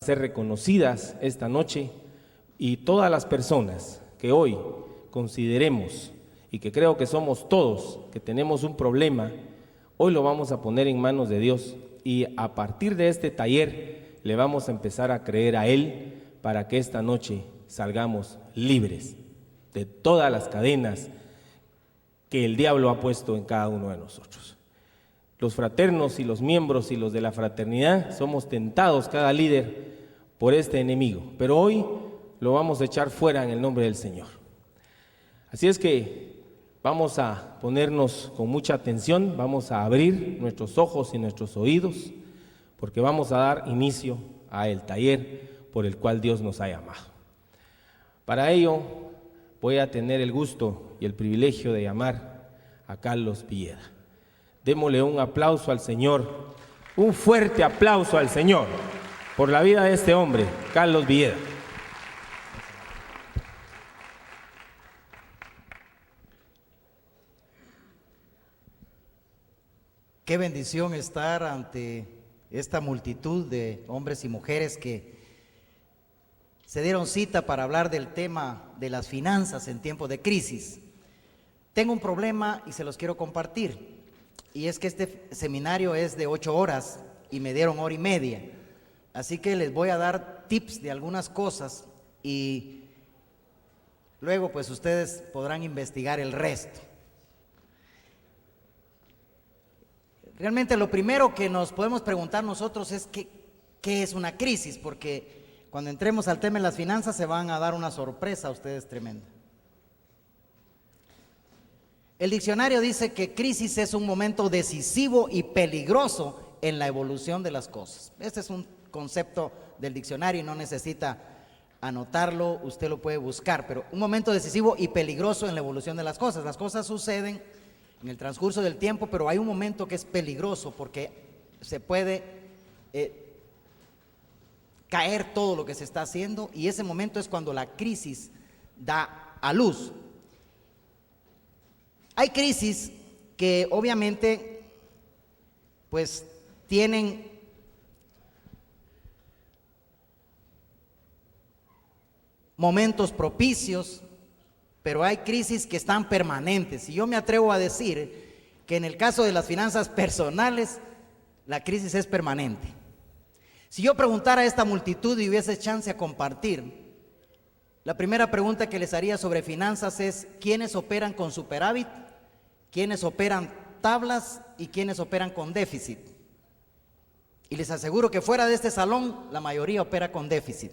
ser reconocidas esta noche, y todas las personas que hoy consideremos, y que creo que somos todos, que tenemos un problema, hoy lo vamos a poner en manos de Dios, y a partir de este taller le vamos a empezar a creer a Él para que esta noche salgamos libres de todas las cadenas que el diablo ha puesto en cada uno de nosotros. Los fraternos y los miembros y los de la fraternidad somos tentados, cada líder, por este enemigo, pero hoy lo vamos a echar fuera en el nombre del Señor. Así es que vamos a ponernos con mucha atención, vamos a abrir nuestros ojos y nuestros oídos, porque vamos a dar inicio al taller por el cual Dios nos ha llamado. Para ello voy a tener el gusto y el privilegio de llamar a Carlos Villeda. Démosle un aplauso al Señor, un fuerte aplauso al Señor por la vida de este hombre, Carlos Villeda. Qué bendición estar ante esta multitud de hombres y mujeres que se dieron cita para hablar del tema de las finanzas en tiempos de crisis. Tengo un problema y se los quiero compartir, y es que este seminario es de 8 horas y me dieron 1 hora y media, así que les voy a dar tips de algunas cosas y luego pues ustedes podrán investigar el resto. Realmente lo primero que nos podemos preguntar nosotros es ¿qué es una crisis? Porque cuando entremos al tema de las finanzas se van a dar una sorpresa a ustedes tremenda. El diccionario dice que crisis es un momento decisivo y peligroso en la evolución de las cosas. Este es un concepto del diccionario y no necesita anotarlo, usted lo puede buscar, pero un momento decisivo y peligroso en la evolución de las cosas. Las cosas suceden en el transcurso del tiempo, pero hay un momento que es peligroso porque se puede caer todo lo que se está haciendo, y ese momento es cuando la crisis da a luz. Hay crisis que obviamente pues tienen momentos propicios, pero hay crisis que están permanentes, y yo me atrevo a decir que en el caso de las finanzas personales la crisis es permanente. Si yo preguntara a esta multitud y hubiese chance a compartir, la primera pregunta que les haría sobre finanzas es: ¿quiénes operan con superávit? ¿Quiénes operan tablas? ¿Y quiénes operan con déficit? Y les aseguro que fuera de este salón la mayoría opera con déficit.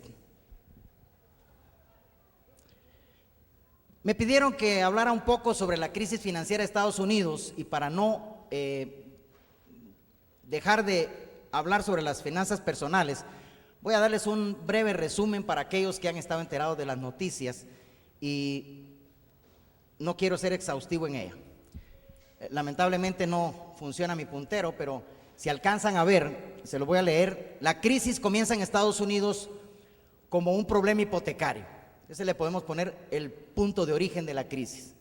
Me pidieron que hablara un poco sobre la crisis financiera de Estados Unidos, y para no dejar de hablar sobre las finanzas personales, voy a darles un breve resumen para aquellos que han estado enterados de las noticias, y no quiero ser exhaustivo en ella. Lamentablemente no funciona mi puntero, pero si alcanzan a ver, se lo voy a leer. La crisis comienza en Estados Unidos como un problema hipotecario. Ese le podemos poner el punto de origen de la crisis.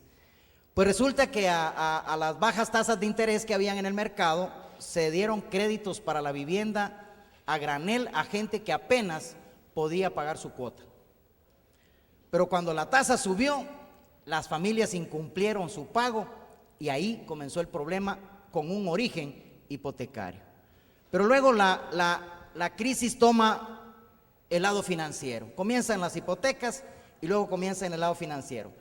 Pues resulta que a las bajas tasas de interés que habían en el mercado se dieron créditos para la vivienda a granel a gente que apenas podía pagar su cuota. Pero cuando la tasa subió, las familias incumplieron su pago, y ahí comenzó el problema con un origen hipotecario. Pero luego la crisis toma el lado financiero. Comienzan las hipotecas y luego comienza en el lado financiero.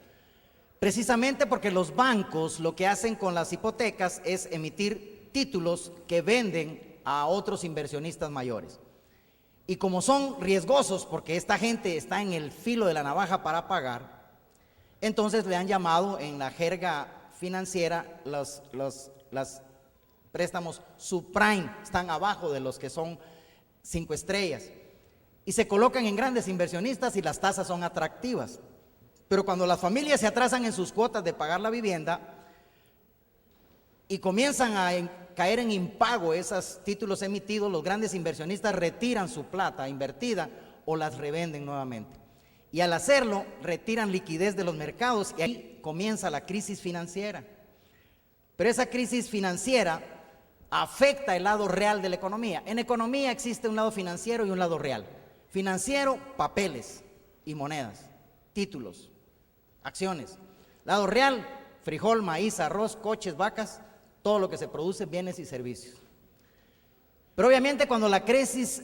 Precisamente porque los bancos lo que hacen con las hipotecas es emitir títulos que venden a otros inversionistas mayores. Y como son riesgosos, porque esta gente está en el filo de la navaja para pagar, entonces le han llamado en la jerga financiera los préstamos subprime, están abajo de los que son 5 estrellas, y se colocan en grandes inversionistas y las tasas son atractivas. Pero cuando las familias se atrasan en sus cuotas de pagar la vivienda y comienzan a caer en impago esos títulos emitidos, los grandes inversionistas retiran su plata invertida o las revenden nuevamente. Y al hacerlo, retiran liquidez de los mercados, y ahí comienza la crisis financiera. Pero esa crisis financiera afecta el lado real de la economía. En economía existe un lado financiero y un lado real. Financiero, papeles y monedas, títulos, acciones. Lado real, frijol, maíz, arroz, coches, vacas, todo lo que se produce, bienes y servicios. Pero obviamente cuando la crisis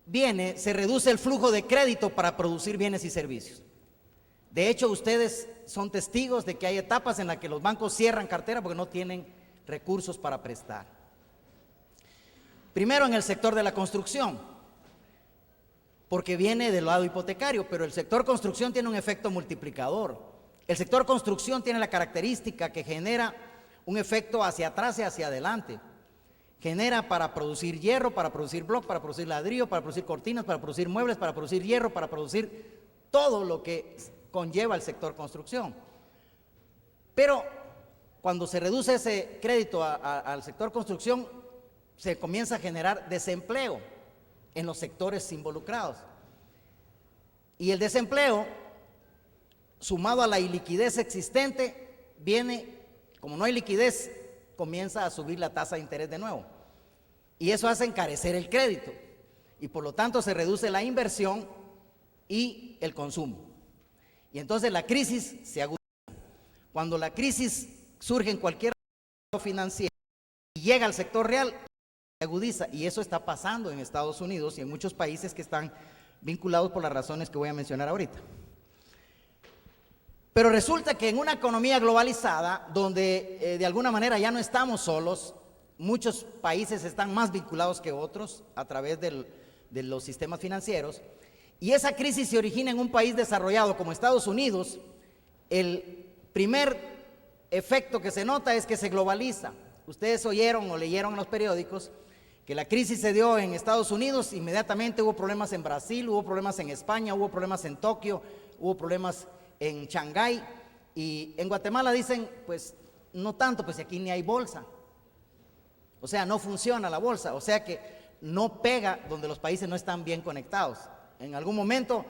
viene, se reduce el flujo de crédito para producir bienes y servicios. De hecho, ustedes son testigos de que hay etapas en las que los bancos cierran cartera porque no tienen recursos para prestar. Primero en el sector de la construcción, porque viene del lado hipotecario, pero el sector construcción tiene un efecto multiplicador. El sector construcción tiene la característica que genera un efecto hacia atrás y hacia adelante. Genera para producir hierro, para producir bloc, para producir ladrillo, para producir cortinas, para producir muebles, para producir hierro, para producir todo lo que conlleva el sector construcción. Pero cuando se reduce ese crédito al sector construcción, se comienza a generar desempleo en los sectores involucrados. Y el desempleo, sumado a la iliquidez existente, viene, como no hay liquidez, comienza a subir la tasa de interés de nuevo. Y eso hace encarecer el crédito. Y por lo tanto se reduce la inversión y el consumo. Y entonces la crisis se agudiza. Cuando la crisis surge en cualquier financiero y llega al sector real, se agudiza. Y eso está pasando en Estados Unidos y en muchos países que están vinculados por las razones que voy a mencionar ahorita. Pero resulta que en una economía globalizada, donde de alguna manera ya no estamos solos, muchos países están más vinculados que otros a través de los sistemas financieros, y esa crisis se origina en un país desarrollado como Estados Unidos. El primer efecto que se nota es que se globaliza. Ustedes oyeron o leyeron en los periódicos que la crisis se dio en Estados Unidos, inmediatamente hubo problemas en Brasil, hubo problemas en España, hubo problemas en Tokio, hubo problemas en Shanghái, y en Guatemala dicen, pues no tanto, pues aquí ni hay bolsa. O sea, no funciona la bolsa, o sea que no pega donde los países no están bien conectados. En algún momento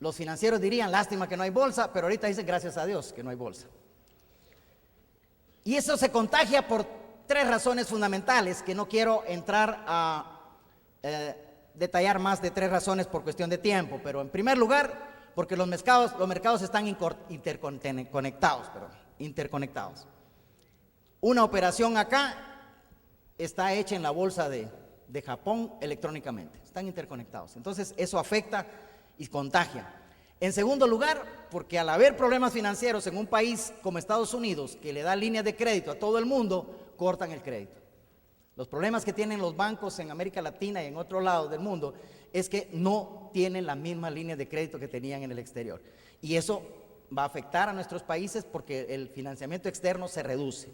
los financieros dirían, lástima que no hay bolsa, pero ahorita dicen, gracias a Dios que no hay bolsa. Y eso se contagia por tres razones fundamentales, que no quiero entrar a detallar más de tres razones por cuestión de tiempo, pero en primer lugar, porque los mercados están interconectados. Una operación acá está hecha en la bolsa de Japón electrónicamente, están interconectados. Entonces eso afecta y contagia. En segundo lugar, porque al haber problemas financieros en un país como Estados Unidos, que le da líneas de crédito a todo el mundo, cortan el crédito. Los problemas que tienen los bancos en América Latina y en otro lado del mundo es que no tienen la misma línea de crédito que tenían en el exterior. Y eso va a afectar a nuestros países porque el financiamiento externo se reduce.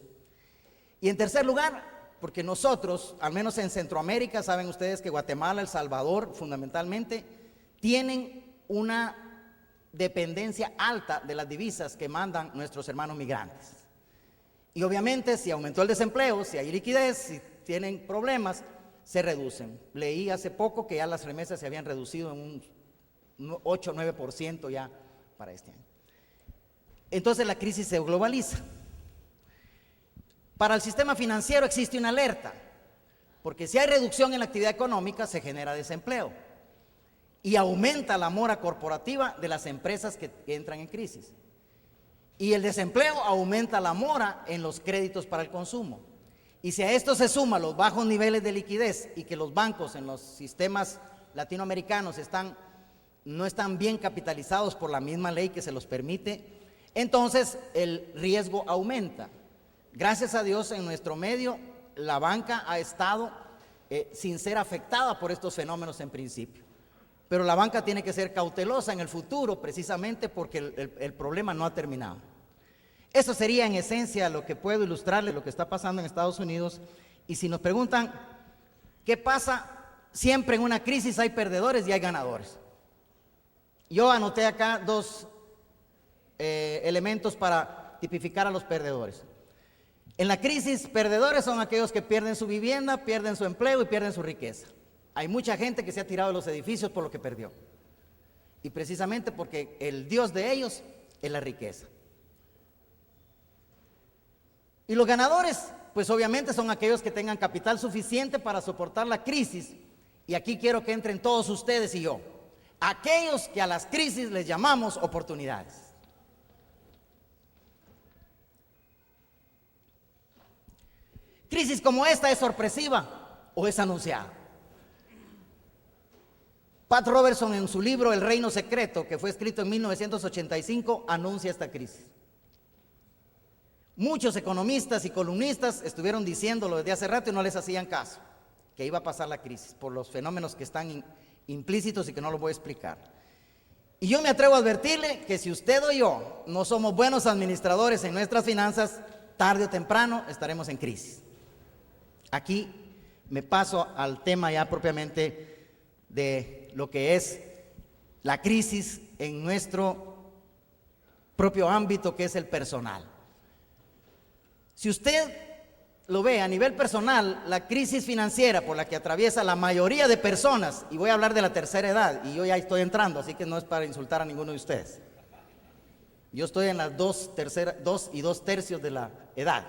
Y en tercer lugar, porque nosotros, al menos en Centroamérica, saben ustedes que Guatemala, El Salvador, fundamentalmente, tienen una dependencia alta de las divisas que mandan nuestros hermanos migrantes. Y obviamente, si aumentó el desempleo, si hay liquidez, si tienen problemas, se reducen. Leí hace poco que ya las remesas se habían reducido en un 8 o 9% ya para este año. Entonces la crisis se globaliza. Para el sistema financiero existe una alerta, porque si hay reducción en la actividad económica se genera desempleo y aumenta la mora corporativa de las empresas que entran en crisis. Y el desempleo aumenta la mora en los créditos para el consumo. Y si a esto se suma los bajos niveles de liquidez y que los bancos en los sistemas latinoamericanos no están bien capitalizados por la misma ley que se los permite, entonces el riesgo aumenta. Gracias a Dios en nuestro medio la banca ha estado sin ser afectada por estos fenómenos en principio. Pero la banca tiene que ser cautelosa en el futuro precisamente porque el problema no ha terminado. Eso sería en esencia lo que puedo ilustrarles lo que está pasando en Estados Unidos. Y si nos preguntan, ¿qué pasa? Siempre en una crisis hay perdedores y hay ganadores. Yo anoté acá dos elementos para tipificar a los perdedores. En la crisis, perdedores son aquellos que pierden su vivienda, pierden su empleo y pierden su riqueza. Hay mucha gente que se ha tirado de los edificios por lo que perdió. Y precisamente porque el Dios de ellos es la riqueza. Y los ganadores, pues obviamente son aquellos que tengan capital suficiente para soportar la crisis y aquí quiero que entren todos ustedes y yo, aquellos que a las crisis les llamamos oportunidades. ¿Crisis como esta es sorpresiva o es anunciada? Pat Robertson, en su libro El Reino Secreto, que fue escrito en 1985, anuncia esta crisis. Muchos economistas y columnistas estuvieron diciéndolo desde hace rato y no les hacían caso, que iba a pasar la crisis por los fenómenos que están implícitos y que no los voy a explicar. Y yo me atrevo a advertirle que si usted o yo no somos buenos administradores en nuestras finanzas, tarde o temprano estaremos en crisis. Aquí me paso al tema ya propiamente de lo que es la crisis en nuestro propio ámbito, que es el personal. Si usted lo ve a nivel personal, la crisis financiera por la que atraviesa la mayoría de personas, y voy a hablar de la tercera edad, y yo ya estoy entrando, así que no es para insultar a ninguno de ustedes. Yo estoy en las 2 y 2/3 de la edad.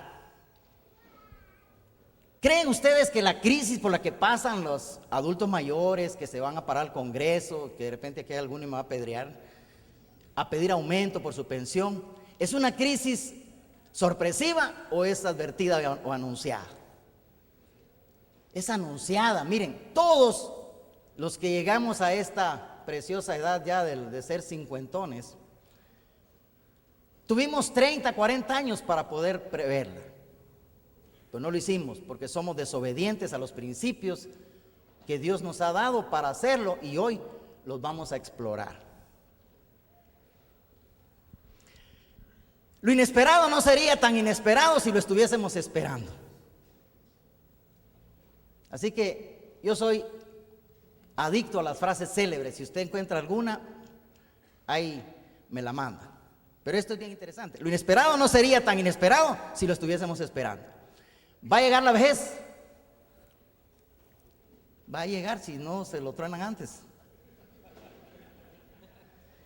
¿Creen ustedes que la crisis por la que pasan los adultos mayores, que se van a parar al Congreso, que de repente aquí hay alguno y me va a apedrear, a pedir aumento por su pensión, es una crisis sorpresiva o es advertida o anunciada? Es anunciada. Miren, todos los que llegamos a esta preciosa edad ya de ser cincuentones, tuvimos 30, 40 años para poder preverla. Pero no lo hicimos porque somos desobedientes a los principios que Dios nos ha dado para hacerlo, y hoy los vamos a explorar. Lo inesperado no sería tan inesperado si lo estuviésemos esperando. Así que yo soy adicto a las frases célebres. Si usted encuentra alguna, ahí me la manda. Pero esto es bien interesante. Lo inesperado no sería tan inesperado si lo estuviésemos esperando. ¿Va a llegar la vejez? Va a llegar, si no se lo truenan antes.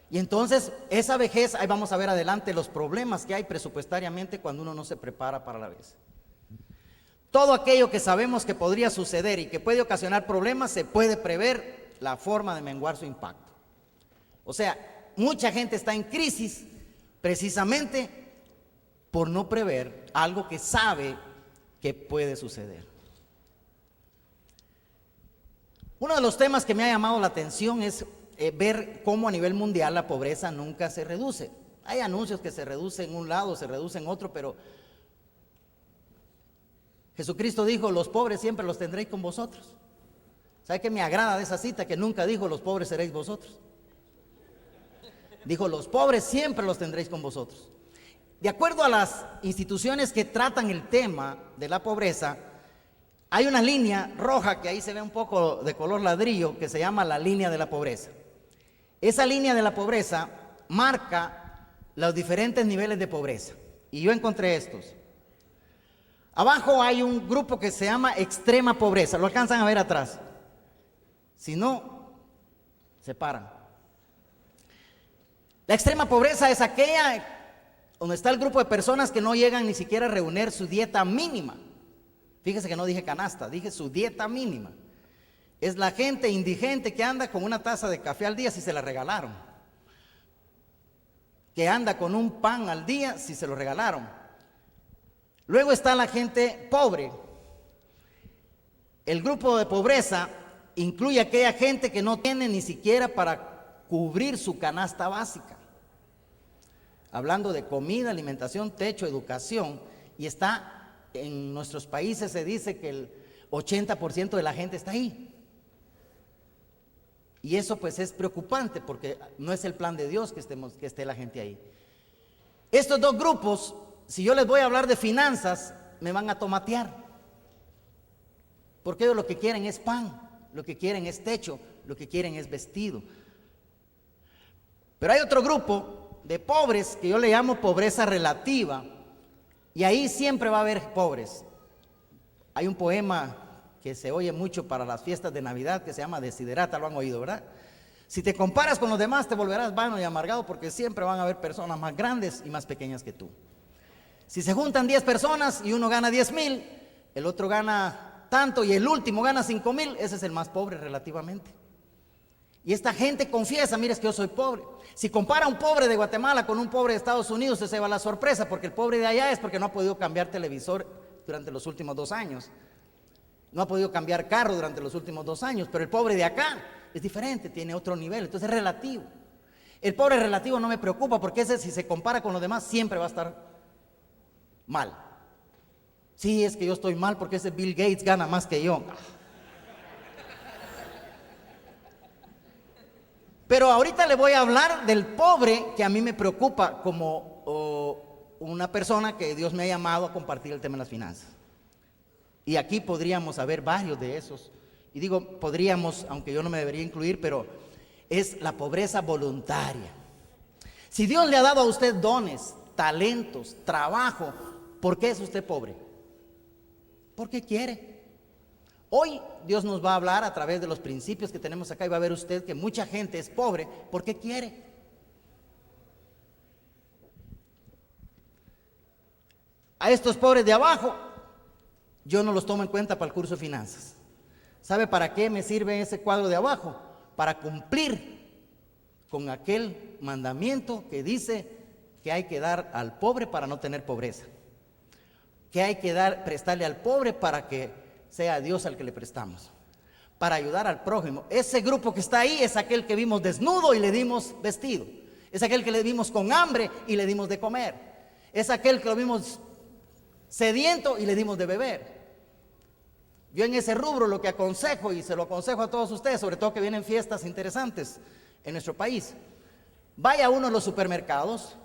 Y entonces esa vejez, ahí vamos a ver adelante los problemas que hay presupuestariamente cuando uno no se prepara para la vejez. Todo aquello que sabemos que podría suceder y que puede ocasionar problemas, se puede prever la forma de menguar su impacto. O sea, mucha gente está en crisis precisamente por no prever algo que sabe que puede suceder. Uno de los temas que me ha llamado la atención es ver cómo a nivel mundial la pobreza nunca se reduce. Hay anuncios que se reduce en un lado, se reduce en otro, pero Jesucristo dijo: los pobres siempre los tendréis con vosotros. ¿Sabe qué me agrada de esa cita? Que nunca dijo: los pobres seréis vosotros. Dijo: los pobres siempre los tendréis con vosotros. De acuerdo a las instituciones que tratan el tema de la pobreza, hay una línea roja que ahí se ve un poco de color ladrillo, que se llama la línea de la pobreza. Esa línea de la pobreza marca los diferentes niveles de pobreza. Y yo encontré estos. Abajo hay un grupo que se llama extrema pobreza. ¿Lo alcanzan a ver atrás? Si no, se paran. La extrema pobreza es aquella donde está el grupo de personas que no llegan ni siquiera a reunir su dieta mínima. Fíjese que no dije canasta, dije su dieta mínima. Es la gente indigente que anda con una taza de café al día si se la regalaron, que anda con un pan al día si se lo regalaron. Luego está la gente pobre. El grupo de pobreza incluye a aquella gente que no tiene ni siquiera para cubrir su canasta básica. Hablando de comida, alimentación, techo, educación, y está en nuestros países, se dice que el 80% de la gente está ahí. Y eso pues es preocupante porque no es el plan de Dios que esté la gente ahí. Estos dos grupos, si yo les voy a hablar de finanzas, me van a tomatear. Porque ellos lo que quieren es pan, lo que quieren es techo, lo que quieren es vestido. Pero hay otro grupo de pobres que yo le llamo pobreza relativa, y ahí siempre va a haber pobres. Hay un poema que se oye mucho para las fiestas de Navidad que se llama Desiderata, lo han oído, ¿verdad? Si te comparas con los demás te volverás vano y amargado, porque siempre van a haber personas más grandes y más pequeñas que tú. Si se juntan 10 personas y uno gana 10,000, el otro gana tanto y el último gana 5,000, ese es el más pobre relativamente. Y esta gente confiesa, mire, es que yo soy pobre. Si compara un pobre de Guatemala con un pobre de Estados Unidos, se va la sorpresa, porque el pobre de allá es porque no ha podido cambiar televisor durante los últimos 2 años. No ha podido cambiar carro durante los últimos 2 años, pero el pobre de acá es diferente, tiene otro nivel, entonces es relativo. El pobre relativo no me preocupa porque ese, si se compara con los demás, siempre va a estar mal. Sí, es que yo estoy mal porque ese Bill Gates gana más que yo. Pero ahorita le voy a hablar del pobre que a mí me preocupa como una persona que Dios me ha llamado a compartir el tema de las finanzas. Y aquí podríamos haber varios de esos. Y digo podríamos, aunque yo no me debería incluir, pero es la pobreza voluntaria. Si Dios le ha dado a usted dones, talentos, trabajo, ¿por qué es usted pobre? Porque quiere. Hoy Dios nos va a hablar a través de los principios que tenemos acá y va a ver usted que mucha gente es pobre porque quiere. A estos pobres de abajo, yo no los tomo en cuenta para el curso de finanzas. ¿Sabe para qué me sirve ese cuadro de abajo? Para cumplir con aquel mandamiento que dice que hay que dar al pobre para no tener pobreza. Que hay que prestarle al pobre para que sea Dios al que le prestamos, para ayudar al prójimo. Ese grupo que está ahí es aquel que vimos desnudo y le dimos vestido. Es aquel que le vimos con hambre y le dimos de comer. Es aquel que lo vimos sediento y le dimos de beber. Yo en ese rubro lo que aconsejo, y se lo aconsejo a todos ustedes, sobre todo que vienen fiestas interesantes en nuestro país, vaya a uno de los supermercados,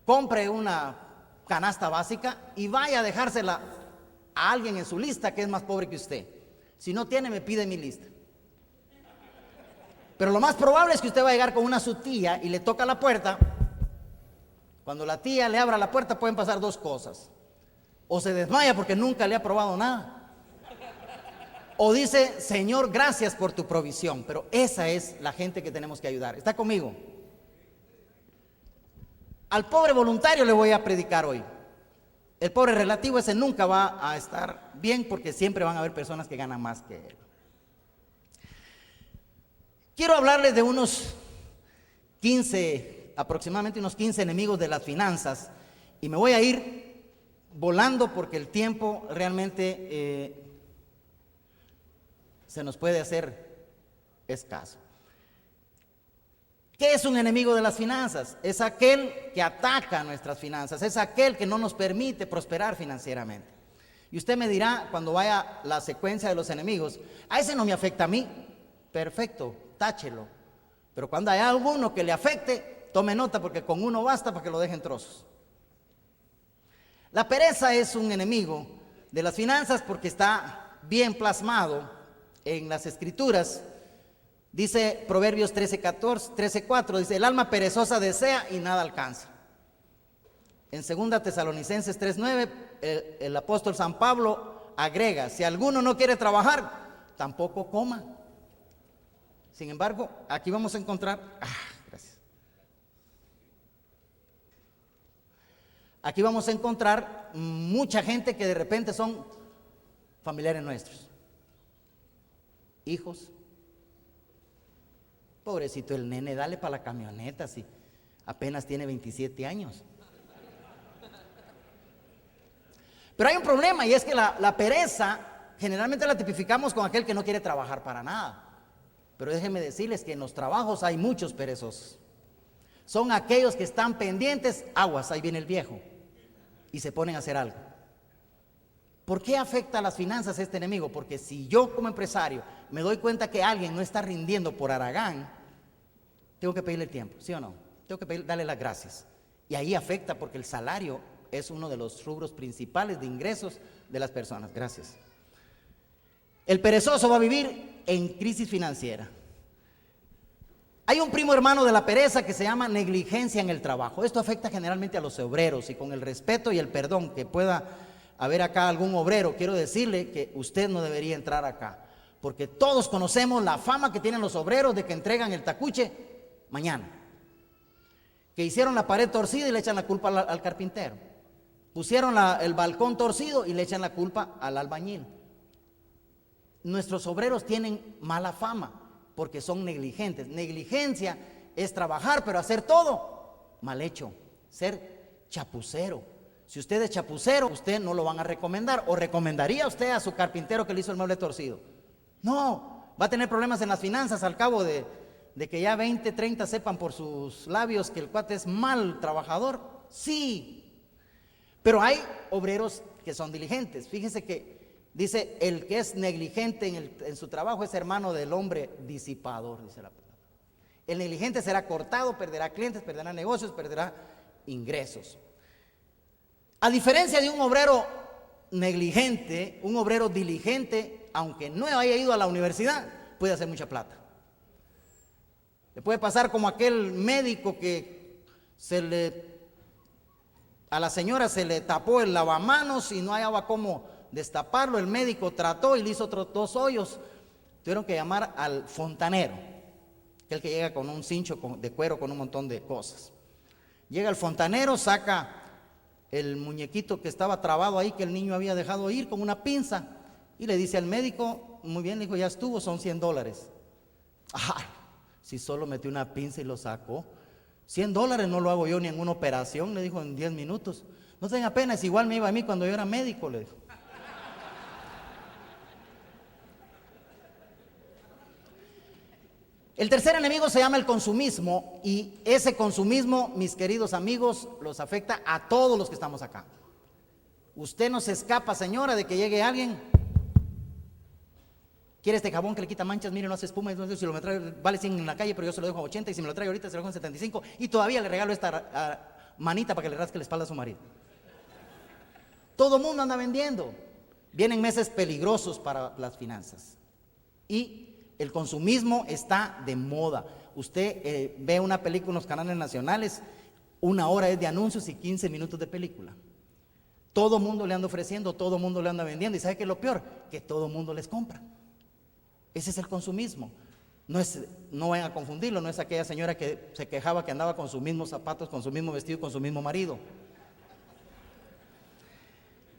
compre una canasta básica y vaya a dejársela a alguien en su lista que es más pobre que usted. Si no tiene, me pide mi lista. Pero lo más probable es que usted va a llegar con una su tía y le toca la puerta. Cuando la tía le abra la puerta pueden pasar 2 cosas: o se desmaya porque nunca le ha probado nada, o dice: Señor, gracias por tu provisión. Pero esa es la gente que tenemos que ayudar. ¿Está conmigo? Al pobre voluntario le voy a predicar hoy. El pobre relativo, ese nunca va a estar bien porque siempre van a haber personas que ganan más que él. Quiero hablarles de unos 15, aproximadamente unos 15 enemigos de las finanzas, y me voy a ir volando porque el tiempo realmente se nos puede hacer escaso. ¿Qué es un enemigo de las finanzas? Es aquel que ataca nuestras finanzas, es aquel que no nos permite prosperar financieramente. Y usted me dirá, cuando vaya la secuencia de los enemigos: a ese no me afecta a mí. Perfecto, táchelo. Pero cuando hay alguno que le afecte, tome nota, porque con uno basta para que lo deje en trozos. La pereza es un enemigo de las finanzas porque está bien plasmado en las Escrituras. Dice Proverbios 13:4, dice: el alma perezosa desea y nada alcanza. En 2 Tesalonicenses 3:9, el apóstol San Pablo agrega: si alguno no quiere trabajar, tampoco coma. Sin embargo, aquí vamos a encontrar, gracias. Aquí vamos a encontrar mucha gente que de repente son familiares nuestros, hijos. Pobrecito el nene, dale para la camioneta si apenas tiene 27 años. Pero hay un problema, y es que la pereza generalmente la tipificamos con aquel que no quiere trabajar para nada. Pero déjenme decirles que en los trabajos hay muchos perezosos. Son aquellos que están pendientes, aguas, ahí viene el viejo, y se ponen a hacer algo. ¿Por qué afecta a las finanzas este enemigo? Porque si yo como empresario me doy cuenta que alguien no está rindiendo por haragán, tengo que pedirle el tiempo, ¿sí o no? Tengo que darle las gracias. Y ahí afecta porque el salario es uno de los rubros principales de ingresos de las personas. Gracias. El perezoso va a vivir en crisis financiera. Hay un primo hermano de la pereza que se llama negligencia en el trabajo. Esto afecta generalmente a los obreros, y con el respeto y el perdón que pueda haber acá algún obrero, quiero decirle que usted no debería entrar acá, porque todos conocemos la fama que tienen los obreros de que entregan el tacuche mañana, que hicieron la pared torcida y le echan la culpa al carpintero, pusieron el balcón torcido y le echan la culpa al albañil. nuestros obreros tienen mala fama porque son negligentes. Negligencia es trabajar, pero hacer todo mal hecho, ser chapucero. Si usted es chapucero, usted no lo van a recomendar. ¿O recomendaría usted a su carpintero que le hizo el mueble torcido? No, va a tener problemas en las finanzas al cabo de que ya 20, 30 sepan por sus labios que el cuate es mal trabajador. Sí, pero hay obreros que son diligentes. Fíjense que dice, el que es negligente en su trabajo es hermano del hombre disipador, dice la palabra. El negligente será cortado, perderá clientes, perderá negocios, perderá ingresos. A diferencia de un obrero negligente, un obrero diligente, aunque no haya ido a la universidad, puede hacer mucha plata. Le puede pasar como aquel médico que a la señora se le tapó el lavamanos y no hallaba cómo destaparlo. El médico trató y le hizo otros 2 hoyos. Tuvieron que llamar al fontanero, aquel que llega con un cincho de cuero con un montón de cosas. Llega el fontanero, saca el muñequito que estaba trabado ahí, que el niño había dejado ir, con una pinza, y le dice al médico, muy bien, le dijo, ya estuvo, son $100. ¡Ay! Si solo metió una pinza y lo sacó. $100 no lo hago yo ni en una operación, le dijo, en 10 minutos. No tenga pena, es igual me iba a mí cuando yo era médico, le dijo. El tercer enemigo se llama el consumismo, y ese consumismo, mis queridos amigos, los afecta a todos los que estamos acá. Usted no se escapa, señora, de que llegue alguien. ¿Quiere este jabón que le quita manchas? Mire, no hace espuma, entonces si lo me trae, vale 100 en la calle, pero yo se lo dejo a 80, y si me lo trae ahorita se lo dejo en 75, y todavía le regalo esta manita para que le rasque la espalda a su marido. Todo el mundo anda vendiendo. Vienen meses peligrosos para las finanzas, y el consumismo está de moda. Usted ve una película en los canales nacionales, 1 hora es de anuncios y 15 minutos de película. Todo el mundo le anda ofreciendo, todo el mundo le anda vendiendo, y ¿sabe qué es lo peor? Que todo el mundo les compra. Ese es el consumismo. No vayan a confundirlo, no es aquella señora que se quejaba que andaba con sus mismos zapatos, con su mismo vestido, con su mismo marido.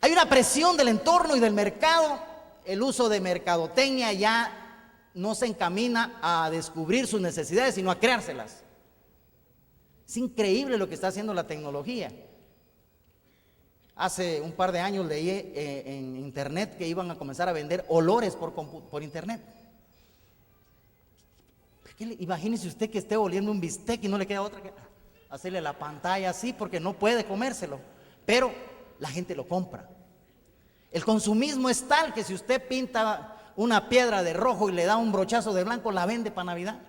Hay una presión del entorno y del mercado. El uso de mercadotecnia ya no se encamina a descubrir sus necesidades, sino a creárselas. Es increíble lo que está haciendo la tecnología. Hace un par de años leí en internet que iban a comenzar a vender olores por internet. Imagínese usted que esté oliendo un bistec y no le queda otra que hacerle la pantalla así, porque no puede comérselo, pero la gente lo compra. El consumismo es tal que si usted pinta una piedra de rojo y le da un brochazo de blanco, la vende para Navidad.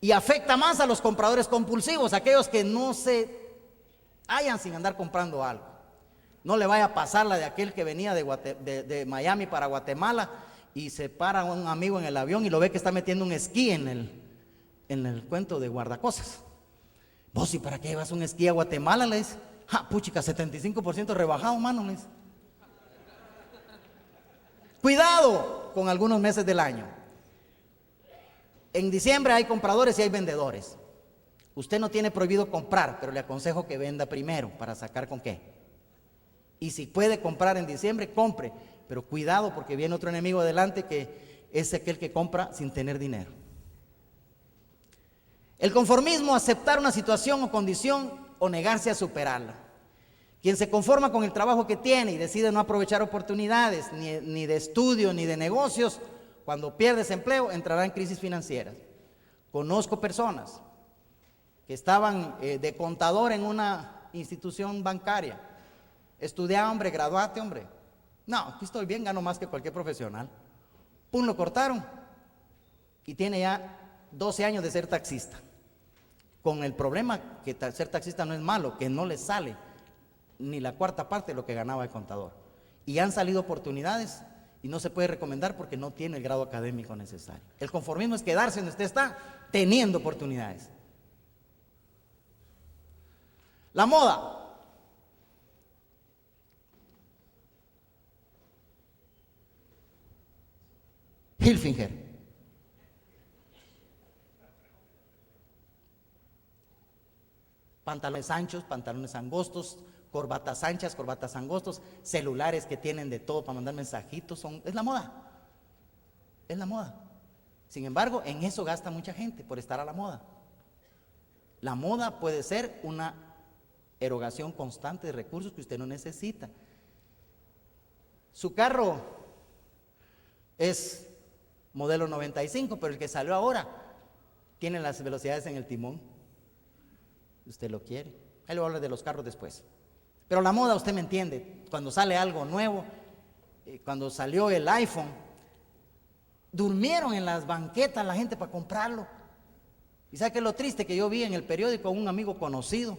Y afecta más a los compradores compulsivos, aquellos que no se hallan sin andar comprando algo. No le vaya a pasar la de aquel que venía de Miami para Guatemala y se para un amigo en el avión y lo ve que está metiendo un esquí en el cuento de guardacosas. Vos, ¿y para qué llevas un esquí a Guatemala? Le dice. Puchica, 75% rebajado, mano, le dice. Cuidado con algunos meses del año. En diciembre hay compradores y hay vendedores. Usted no tiene prohibido comprar, pero le aconsejo que venda primero para sacar con qué. Y si puede comprar en diciembre, compre, pero cuidado porque viene otro enemigo adelante que es aquel que compra sin tener dinero. El conformismo, aceptar una situación o condición o negarse a superarla. Quien se conforma con el trabajo que tiene y decide no aprovechar oportunidades ni de estudio ni de negocios, cuando pierde ese empleo entrará en crisis financieras. Conozco personas que estaban de contador en una institución bancaria. Estudiaba, hombre, graduate, hombre. No, aquí estoy bien, gano más que cualquier profesional. Pum, lo cortaron y tiene ya 12 años de ser taxista. Con el problema que ser taxista no es malo, que no le sale ni la cuarta parte de lo que ganaba el contador. Y han salido oportunidades y no se puede recomendar porque no tiene el grado académico necesario. El conformismo es quedarse donde usted está teniendo oportunidades. La moda. Hilfiger. Pantalones anchos, pantalones angostos, corbatas anchas, corbatas angostos, celulares que tienen de todo para mandar mensajitos, es la moda. Es la moda. Sin embargo, en eso gasta mucha gente por estar a la moda. La moda puede ser una erogación constante de recursos que usted no necesita. Su carro es modelo 95, pero el que salió ahora tiene las velocidades en el timón. Usted lo quiere. Ahí le voy a hablar de los carros después. Pero la moda, usted me entiende, cuando sale algo nuevo, cuando salió el iPhone, durmieron en las banquetas la gente para comprarlo. ¿Y sabe qué es lo triste? Que yo vi en el periódico a un amigo conocido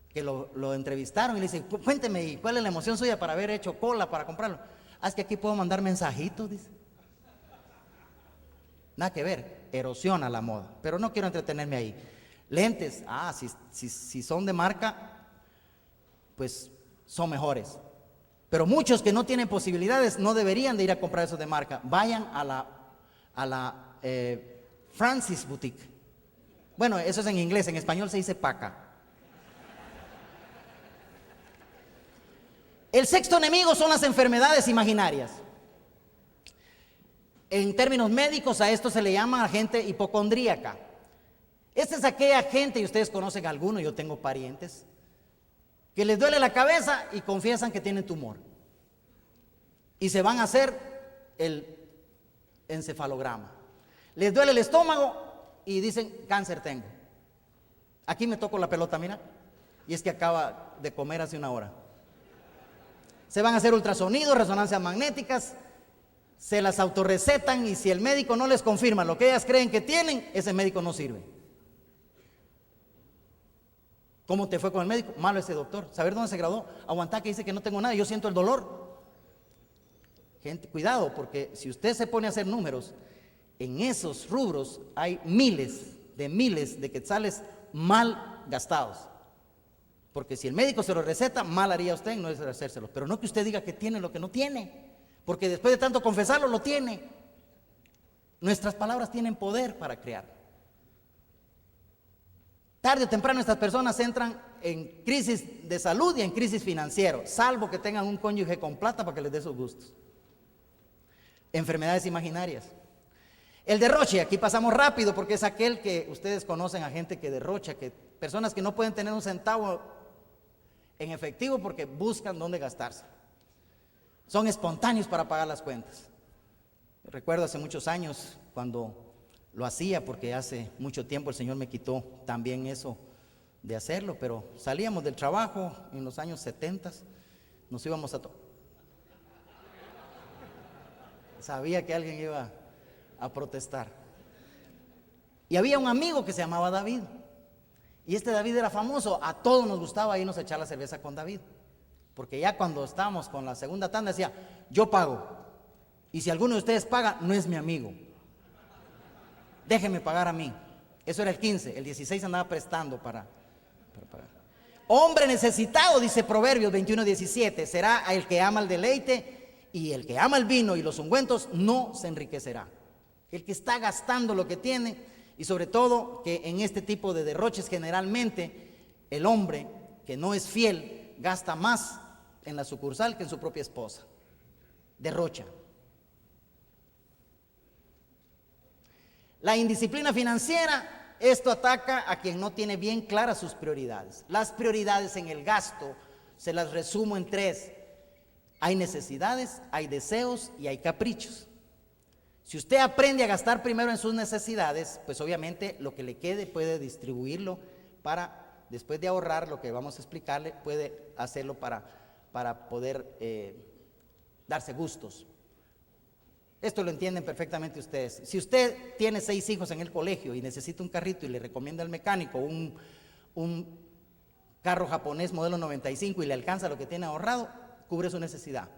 que lo entrevistaron y le dice, cuénteme, ¿cuál es la emoción suya para haber hecho cola para comprarlo? Ah, es que aquí puedo mandar mensajitos, dice. Nada que ver, erosiona la moda, pero no quiero entretenerme ahí. Lentes, si son de marca, pues son mejores. Pero muchos que no tienen posibilidades no deberían de ir a comprar esos de marca. Vayan a la Francis Boutique. Bueno, eso es en inglés, en español se dice Paca. El sexto enemigo son las enfermedades imaginarias. En términos médicos a esto se le llama gente hipocondríaca. Esta es aquella gente, y ustedes conocen a algunos, yo tengo parientes, que les duele la cabeza y confiesan que tienen tumor. Y se van a hacer el encefalograma. Les duele el estómago y dicen, cáncer tengo. Aquí me toco la pelota, mira, y es que acaba de comer hace una hora. Se van a hacer ultrasonidos, resonancias magnéticas, se las autorrecetan y si el médico no les confirma lo que ellas creen que tienen, ese médico no sirve. ¿Cómo te fue con el médico? Malo ese doctor. ¿Saber dónde se graduó? Aguantá que dice que no tengo nada, yo siento el dolor. Gente, cuidado, porque si usted se pone a hacer números, en esos rubros hay miles de quetzales mal gastados. Porque si el médico se lo receta, mal haría usted en no hacérselo. Pero no que usted diga que tiene lo que no tiene, porque después de tanto confesarlo, lo tiene. Nuestras palabras tienen poder para crear. Tarde o temprano estas personas entran en crisis de salud y en crisis financiero, salvo que tengan un cónyuge con plata para que les dé sus gustos. Enfermedades imaginarias. El derroche, aquí pasamos rápido porque es aquel que ustedes conocen a gente que derrocha, que personas que no pueden tener un centavo en efectivo porque buscan dónde gastarse. Son espontáneos para pagar las cuentas. Recuerdo hace muchos años cuando lo hacía, porque hace mucho tiempo el Señor me quitó también eso de hacerlo, pero salíamos del trabajo en los años 70, nos íbamos sabía que alguien iba a protestar. Y había un amigo que se llamaba David. Y este David era famoso, a todos nos gustaba irnos a echar la cerveza con David. Porque ya cuando estábamos con la segunda tanda decía, yo pago. Y si alguno de ustedes paga, no es mi amigo. Déjenme pagar a mí. Eso era el 15, el 16 andaba prestando para pagar. Hombre necesitado, dice Proverbios 21:17, será el que ama el deleite y el que ama el vino y los ungüentos no se enriquecerá. El que está gastando lo que tiene. Y sobre todo que en este tipo de derroches generalmente el hombre que no es fiel gasta más en la sucursal que en su propia esposa. Derrocha. La indisciplina financiera, esto ataca a quien no tiene bien claras sus prioridades. Las prioridades en el gasto se las resumo en 3. Hay necesidades, hay deseos y hay caprichos. Si usted aprende a gastar primero en sus necesidades, pues obviamente lo que le quede puede distribuirlo para, después de ahorrar, lo que vamos a explicarle, puede hacerlo para poder darse gustos. Esto lo entienden perfectamente ustedes. Si usted tiene 6 hijos en el colegio y necesita un carrito y le recomienda al mecánico un carro japonés modelo 95 y le alcanza lo que tiene ahorrado, cubre su necesidad.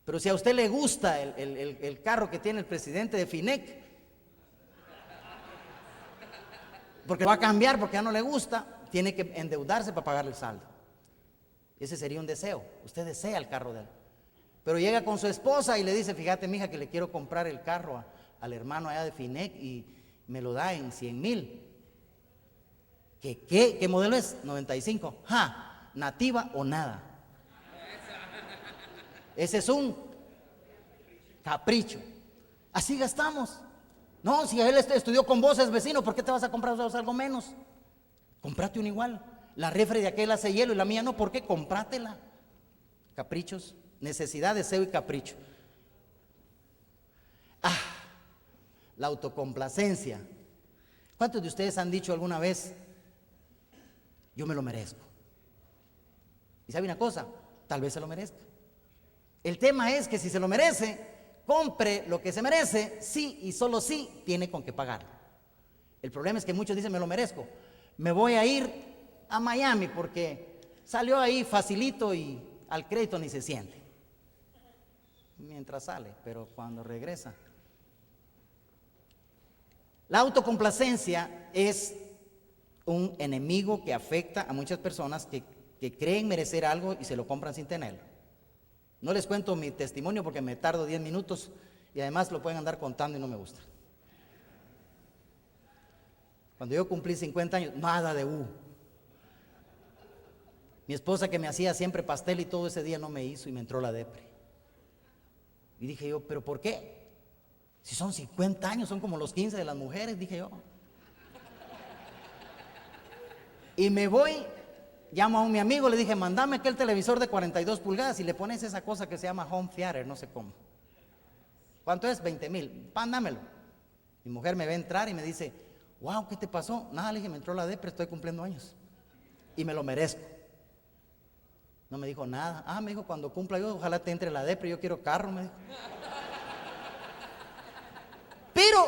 Pero si a usted le gusta el carro que tiene el presidente de FINEC, porque va a cambiar porque ya no le gusta, tiene que endeudarse para pagarle el saldo. Ese sería un deseo. Usted desea el carro de él. Pero llega con su esposa y le dice, fíjate mija que le quiero comprar el carro al hermano allá de FINEC y me lo da en 100,000. ¿Qué modelo es? 95. nativa o nada. Ese es un capricho. Así gastamos. No, si él estudió con vos, es vecino, ¿por qué te vas a comprar algo menos? Comprate un igual. La refri de aquel hace hielo y la mía no, ¿por qué? Comprátela. Caprichos, necesidad, deseo y capricho. La autocomplacencia. ¿Cuántos de ustedes han dicho alguna vez, yo me lo merezco? Y sabe una cosa, tal vez se lo merezca. El tema es que si se lo merece, compre lo que se merece, sí y solo sí tiene con qué pagar. El problema es que muchos dicen, me lo merezco. Me voy a ir a Miami porque salió ahí facilito y al crédito ni se siente. Mientras sale, pero cuando regresa. La autocomplacencia es un enemigo que afecta a muchas personas que creen merecer algo y se lo compran sin tenerlo. No les cuento mi testimonio porque me tardo 10 minutos y además lo pueden andar contando y no me gusta. Cuando yo cumplí 50 años, nada de Mi esposa que me hacía siempre pastel y todo ese día no me hizo y me entró la depre. Y dije yo, ¿pero por qué? Si son 50 años, son como los 15 de las mujeres, dije yo. Y me voy, llamo a mi amigo, le dije, mandame aquel televisor de 42 pulgadas y le pones esa cosa que se llama home theater, no sé cómo. ¿Cuánto es? 20,000. Dámelo. Mi mujer me ve entrar y me dice, wow, ¿qué te pasó? Nada, le dije, me entró la depre, estoy cumpliendo años. Y me lo merezco. No me dijo nada. Me dijo, cuando cumpla yo, ojalá te entre la depre, yo quiero carro, me dijo. Pero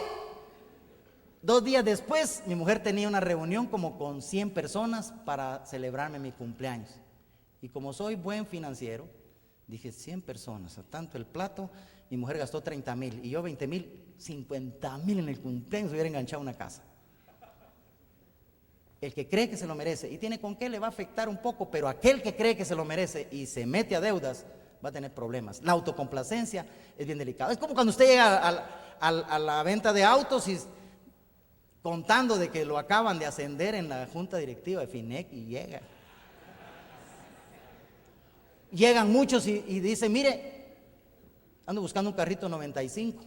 2 días después, mi mujer tenía una reunión como con 100 personas para celebrarme mi cumpleaños. Y como soy buen financiero, dije 100 personas, a tanto el plato, mi mujer gastó 30,000 y yo 20,000, 50,000 en el cumpleaños, hubiera enganchado una casa. El que cree que se lo merece y tiene con qué le va a afectar un poco, pero aquel que cree que se lo merece y se mete a deudas, va a tener problemas. La autocomplacencia es bien delicada. Es como cuando usted llega a la venta de autos y contando de que lo acaban de ascender en la junta directiva de FINEC y llegan muchos y dicen, mire, ando buscando un carrito 95.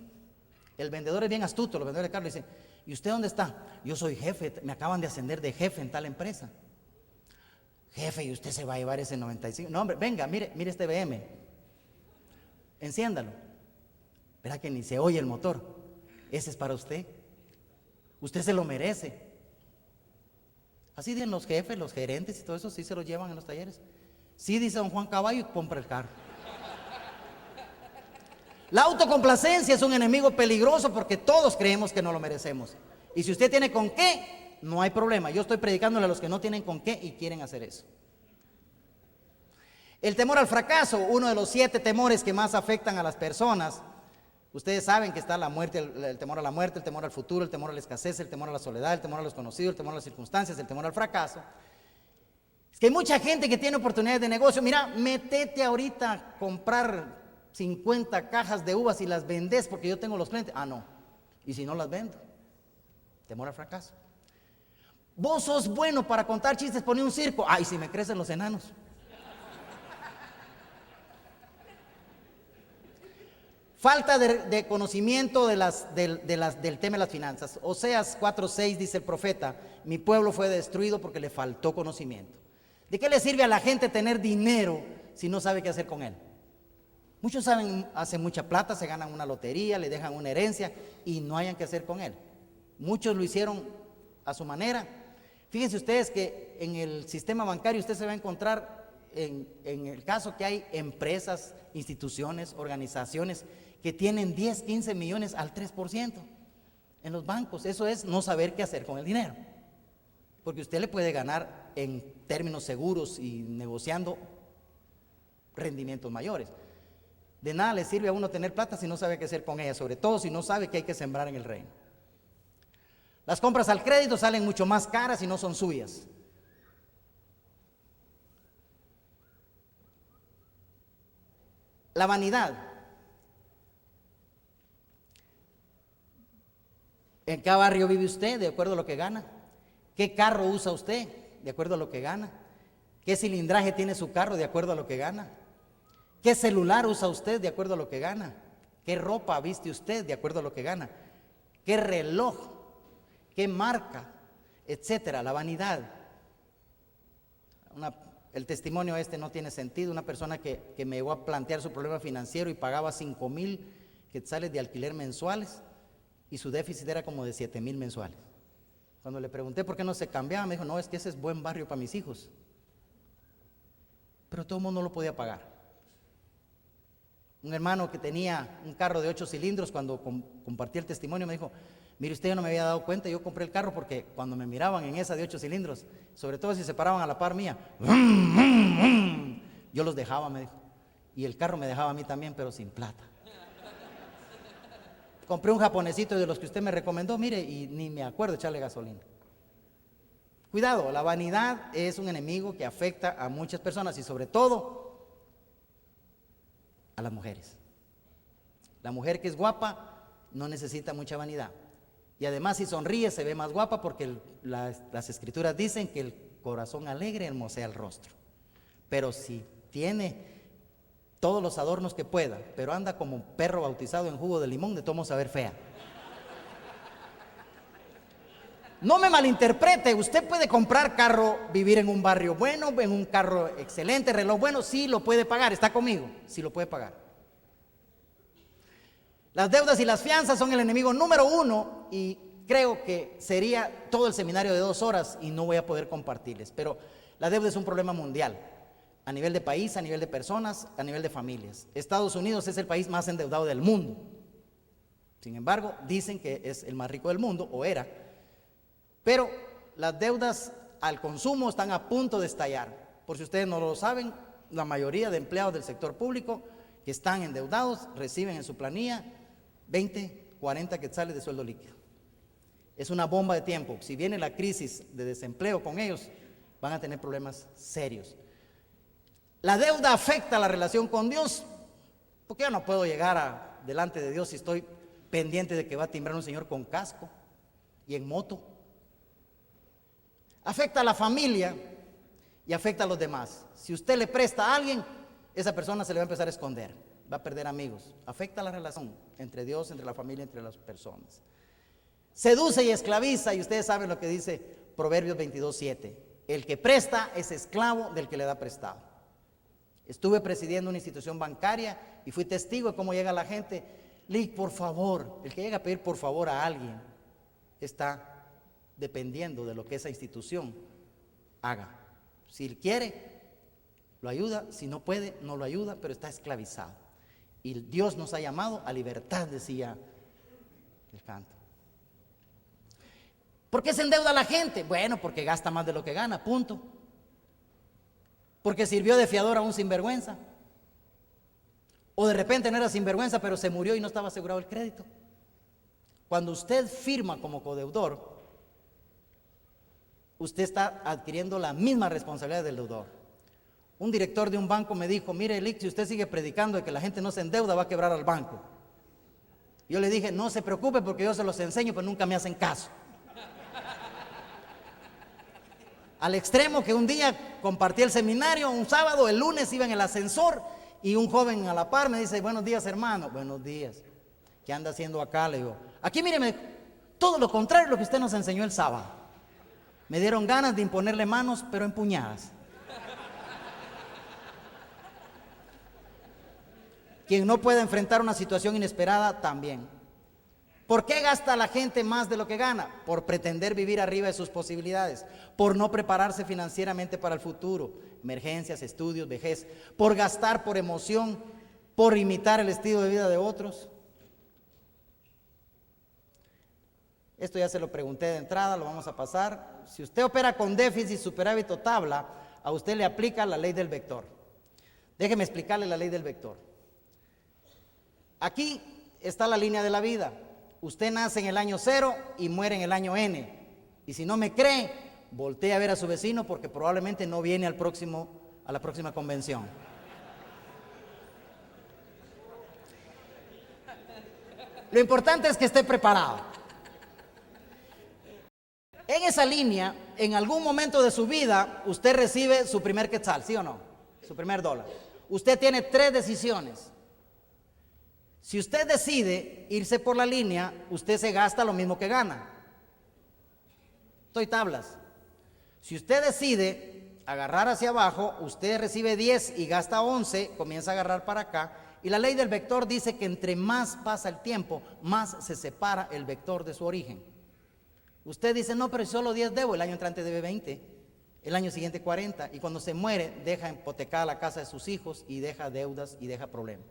El vendedor es bien astuto, los vendedores de carros dicen, ¿y usted dónde está? Yo soy jefe, me acaban de ascender de jefe en tal empresa. Jefe, ¿y usted se va a llevar ese 95? No, hombre, venga, mire este BM. Enciéndalo. Verá que ni se oye el motor. Ese es para usted. Usted se lo merece. Así dicen los jefes, los gerentes y todo eso, sí se lo llevan en los talleres. Sí, dice don Juan Caballo, y compra el carro. La autocomplacencia es un enemigo peligroso porque todos creemos que no lo merecemos. Y si usted tiene con qué, no hay problema. Yo estoy predicándole a los que no tienen con qué y quieren hacer eso. El temor al fracaso, uno de los 7 temores que más afectan a las personas. Ustedes saben que está la muerte, el temor a la muerte, el temor al futuro, el temor a la escasez, el temor a la soledad, el temor a lo desconocido, el temor a las circunstancias, el temor al fracaso. Es que hay mucha gente que tiene oportunidades de negocio. Mira, métete ahorita a comprar 50 cajas de uvas y las vendes porque yo tengo los clientes. No. ¿Y si no las vendo? Temor al fracaso. Vos sos bueno para contar chistes, poné un circo. ¿Y si me crecen los enanos? Falta de conocimiento del tema de las finanzas. Oseas 4:6 dice el profeta, mi pueblo fue destruido porque le faltó conocimiento. ¿De qué le sirve a la gente tener dinero si no sabe qué hacer con él? Muchos saben, hacen mucha plata, se ganan una lotería, le dejan una herencia y no hayan qué hacer con él. Muchos lo hicieron a su manera. Fíjense ustedes que en el sistema bancario usted se va a encontrar en el caso que hay empresas, instituciones, organizaciones que tienen 10, 15 millones al 3% en los bancos. Eso es no saber qué hacer con el dinero. Porque usted le puede ganar en términos seguros y negociando rendimientos mayores. De nada le sirve a uno tener plata si no sabe qué hacer con ella, sobre todo si no sabe que hay que sembrar en el reino. Las compras al crédito salen mucho más caras y no son suyas. La vanidad. ¿En qué barrio vive usted? De acuerdo a lo que gana. ¿Qué carro usa usted? De acuerdo a lo que gana. ¿Qué cilindraje tiene su carro de acuerdo a lo que gana? ¿Qué celular usa usted de acuerdo a lo que gana? ¿Qué ropa viste usted de acuerdo a lo que gana? ¿Qué reloj? ¿Qué marca? Etcétera, la vanidad. El testimonio no tiene sentido. Una persona que me llegó a plantear su problema financiero y pagaba 5,000 quetzales de alquiler mensuales y su déficit era como de 7,000 mensuales. Cuando le pregunté por qué no se cambiaba, me dijo, no, es que ese es buen barrio para mis hijos. Pero todo el mundo no lo podía pagar. Un hermano que tenía un carro de 8 cilindros, cuando compartí el testimonio, me dijo, mire usted, yo no me había dado cuenta, yo compré el carro porque cuando me miraban en esa de 8 cilindros, sobre todo si se paraban a la par mía, yo los dejaba, me dijo, y el carro me dejaba a mí también, pero sin plata. Compré un japonesito de los que usted me recomendó, mire, y ni me acuerdo echarle gasolina. Cuidado, la vanidad es un enemigo que afecta a muchas personas y sobre todo a las mujeres. La mujer que es guapa no necesita mucha vanidad. Y además si sonríe se ve más guapa porque las escrituras dicen que el corazón alegre hermosea el rostro. Pero si tiene todos los adornos que pueda, pero anda como un perro bautizado en jugo de limón, de todo modo saber fea. No me malinterprete, usted puede comprar carro, vivir en un barrio bueno, en un carro excelente, reloj bueno, sí lo puede pagar, está conmigo, sí lo puede pagar. Las deudas y las fianzas son el enemigo número 1 y creo que sería todo el seminario de 2 horas y no voy a poder compartirles, pero la deuda es un problema mundial, a nivel de país, a nivel de personas, a nivel de familias. Estados Unidos es el país más endeudado del mundo, sin embargo dicen que es el más rico del mundo, o era, pero las deudas al consumo están a punto de estallar. Por si ustedes no lo saben, la mayoría de empleados del sector público que están endeudados reciben en su planilla 20, 40 quetzales de sueldo líquido. Es una bomba de tiempo. Si viene la crisis de desempleo con ellos, van a tener problemas serios. La deuda afecta la relación con Dios, porque yo no puedo llegar delante de Dios si estoy pendiente de que va a timbrar un señor con casco y en moto. Afecta a la familia y afecta a los demás. Si usted le presta a alguien, esa persona se le va a empezar a esconder, va a perder amigos. Afecta la relación entre Dios, entre la familia, entre las personas. Seduce y esclaviza, y ustedes saben lo que dice Proverbios 22:7. El que presta es esclavo del que le da prestado. Estuve presidiendo una institución bancaria y fui testigo de cómo llega la gente. Lick, por favor, el que llega a pedir por favor a alguien está dependiendo de lo que esa institución haga. Si quiere, lo ayuda, si no puede, no lo ayuda, pero está esclavizado. Y Dios nos ha llamado a libertad, decía el canto. ¿Por qué se endeuda la gente? Bueno, porque gasta más de lo que gana, punto. Porque sirvió de fiador a un sinvergüenza. O de repente no era sinvergüenza, pero se murió y no estaba asegurado el crédito. Cuando usted firma como codeudor, usted está adquiriendo la misma responsabilidad del deudor. Un director de un banco me dijo, mire, Lick, si usted sigue predicando de que la gente no se endeuda, va a quebrar al banco. Yo le dije, no se preocupe porque yo se los enseño, pero nunca me hacen caso. Al extremo que un día compartí el seminario, un sábado, el lunes iba en el ascensor y un joven a la par me dice, buenos días hermano. Buenos días. ¿Qué anda haciendo acá? Le digo, aquí míreme, todo lo contrario de lo que usted nos enseñó el sábado. Me dieron ganas de imponerle manos, pero empuñadas. Quien no puede enfrentar una situación inesperada, también. ¿Por qué gasta la gente más de lo que gana? Por pretender vivir arriba de sus posibilidades, por no prepararse financieramente para el futuro, emergencias, estudios, vejez, por gastar por emoción, por imitar el estilo de vida de otros. Esto ya se lo pregunté de entrada, lo vamos a pasar. Si usted opera con déficit, superávit o tabla, a usted le aplica la ley del vector. Déjeme explicarle la ley del vector. Aquí está la línea de la vida. Usted nace en el año 0 y muere en el año N. Y si no me cree, voltee a ver a su vecino porque probablemente no viene a la próxima convención. Lo importante es que esté preparado. En esa línea en algún momento de su vida usted recibe su primer quetzal, ¿sí o no? Su primer dólar. Usted tiene 3 decisiones. Si usted decide irse por la línea, usted se gasta lo mismo que gana. Estoy tablas. Si usted decide agarrar hacia abajo, usted recibe 10 y gasta 11, comienza a agarrar para acá. Y la ley del vector dice que entre más pasa el tiempo, más se separa el vector de su origen. Usted dice, no, pero solo 10 debo, el año entrante debe 20, el año siguiente 40, y cuando se muere deja hipotecada la casa de sus hijos y deja deudas y deja problemas.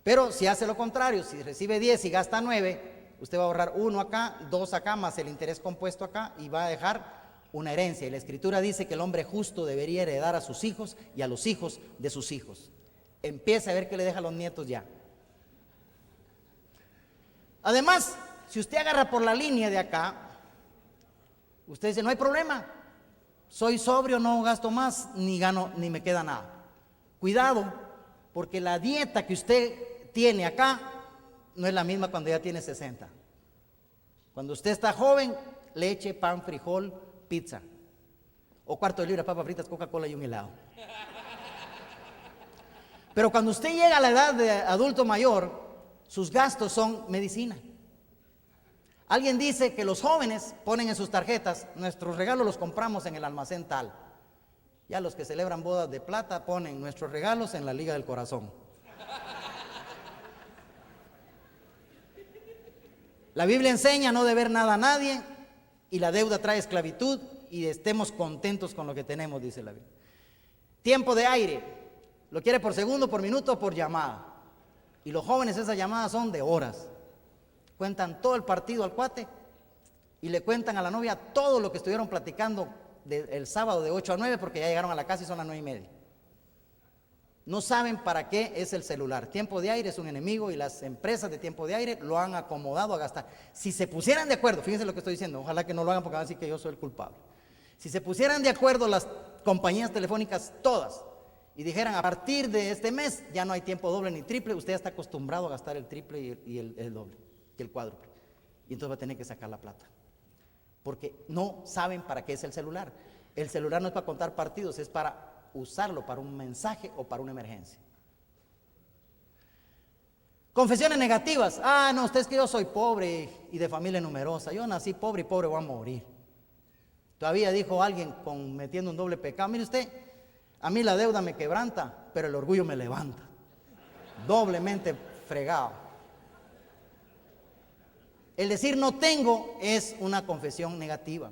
Pero si hace lo contrario, si recibe 10 y gasta 9, usted va a ahorrar 1 acá, 2 acá, más el interés compuesto acá, y va a dejar una herencia. Y la Escritura dice que el hombre justo debería heredar a sus hijos y a los hijos de sus hijos. Empiece a ver qué le deja a los nietos ya. Además, si usted agarra por la línea de acá, usted dice, no hay problema, soy sobrio, no gasto más, ni gano, ni me queda nada. Cuidado, porque la dieta que usted tiene acá no es la misma cuando ya tiene 60. Cuando usted está joven, leche, pan, frijol, pizza, o cuarto de libra, papas fritas, Coca-Cola y un helado. Pero cuando usted llega a la edad de adulto mayor, sus gastos son medicina. Alguien dice que los jóvenes ponen en sus tarjetas, nuestros regalos los compramos en el almacén tal. Ya los que celebran bodas de plata ponen nuestros regalos en la Liga del Corazón. La Biblia enseña no deber nada a nadie y la deuda trae esclavitud y estemos contentos con lo que tenemos, dice la Biblia. Tiempo de aire. Lo quiere por segundo, por minuto o por llamada. Y los jóvenes esas llamadas son de horas. Cuentan todo el partido al cuate y le cuentan a la novia todo lo que estuvieron platicando el sábado de 8 a 9 porque ya llegaron a la casa y son las 9:30. No saben para qué es el celular. Tiempo de aire es un enemigo y las empresas de tiempo de aire lo han acomodado a gastar. Si se pusieran de acuerdo, fíjense lo que estoy diciendo, ojalá que no lo hagan porque van a decir que yo soy el culpable. Si se pusieran de acuerdo las compañías telefónicas todas y dijeran a partir de este mes ya no hay tiempo doble ni triple, usted ya está acostumbrado a gastar el triple y el doble y el cuádruple, y entonces va a tener que sacar la plata porque no saben para qué es el celular. El celular no es para contar partidos, es para usarlo para un mensaje o para una emergencia. Confesiones negativas. No, usted es que yo soy pobre y de familia numerosa, yo nací pobre y pobre voy a morir. Todavía dijo alguien metiendo un doble pecado, mire usted, a mí la deuda me quebranta, pero el orgullo me levanta. Doblemente fregado. El decir no tengo es una confesión negativa.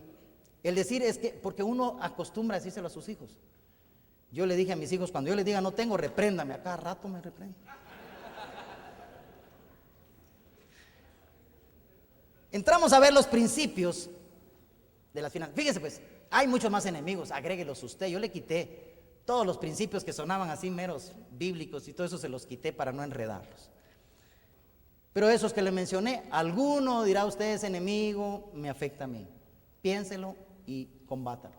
El decir es que, porque uno acostumbra a decírselo a sus hijos. Yo le dije a mis hijos, cuando yo les diga no tengo, repréndame. A cada rato me reprendo. Entramos a ver los principios de las finanzas. Fíjese pues, hay muchos más enemigos, agréguelos usted. Yo le quité todos los principios que sonaban así meros bíblicos y todo eso se los quité para no enredarlos. Pero esos que le mencioné, alguno dirá usted es enemigo, me afecta a mí. Piénselo y combátalo.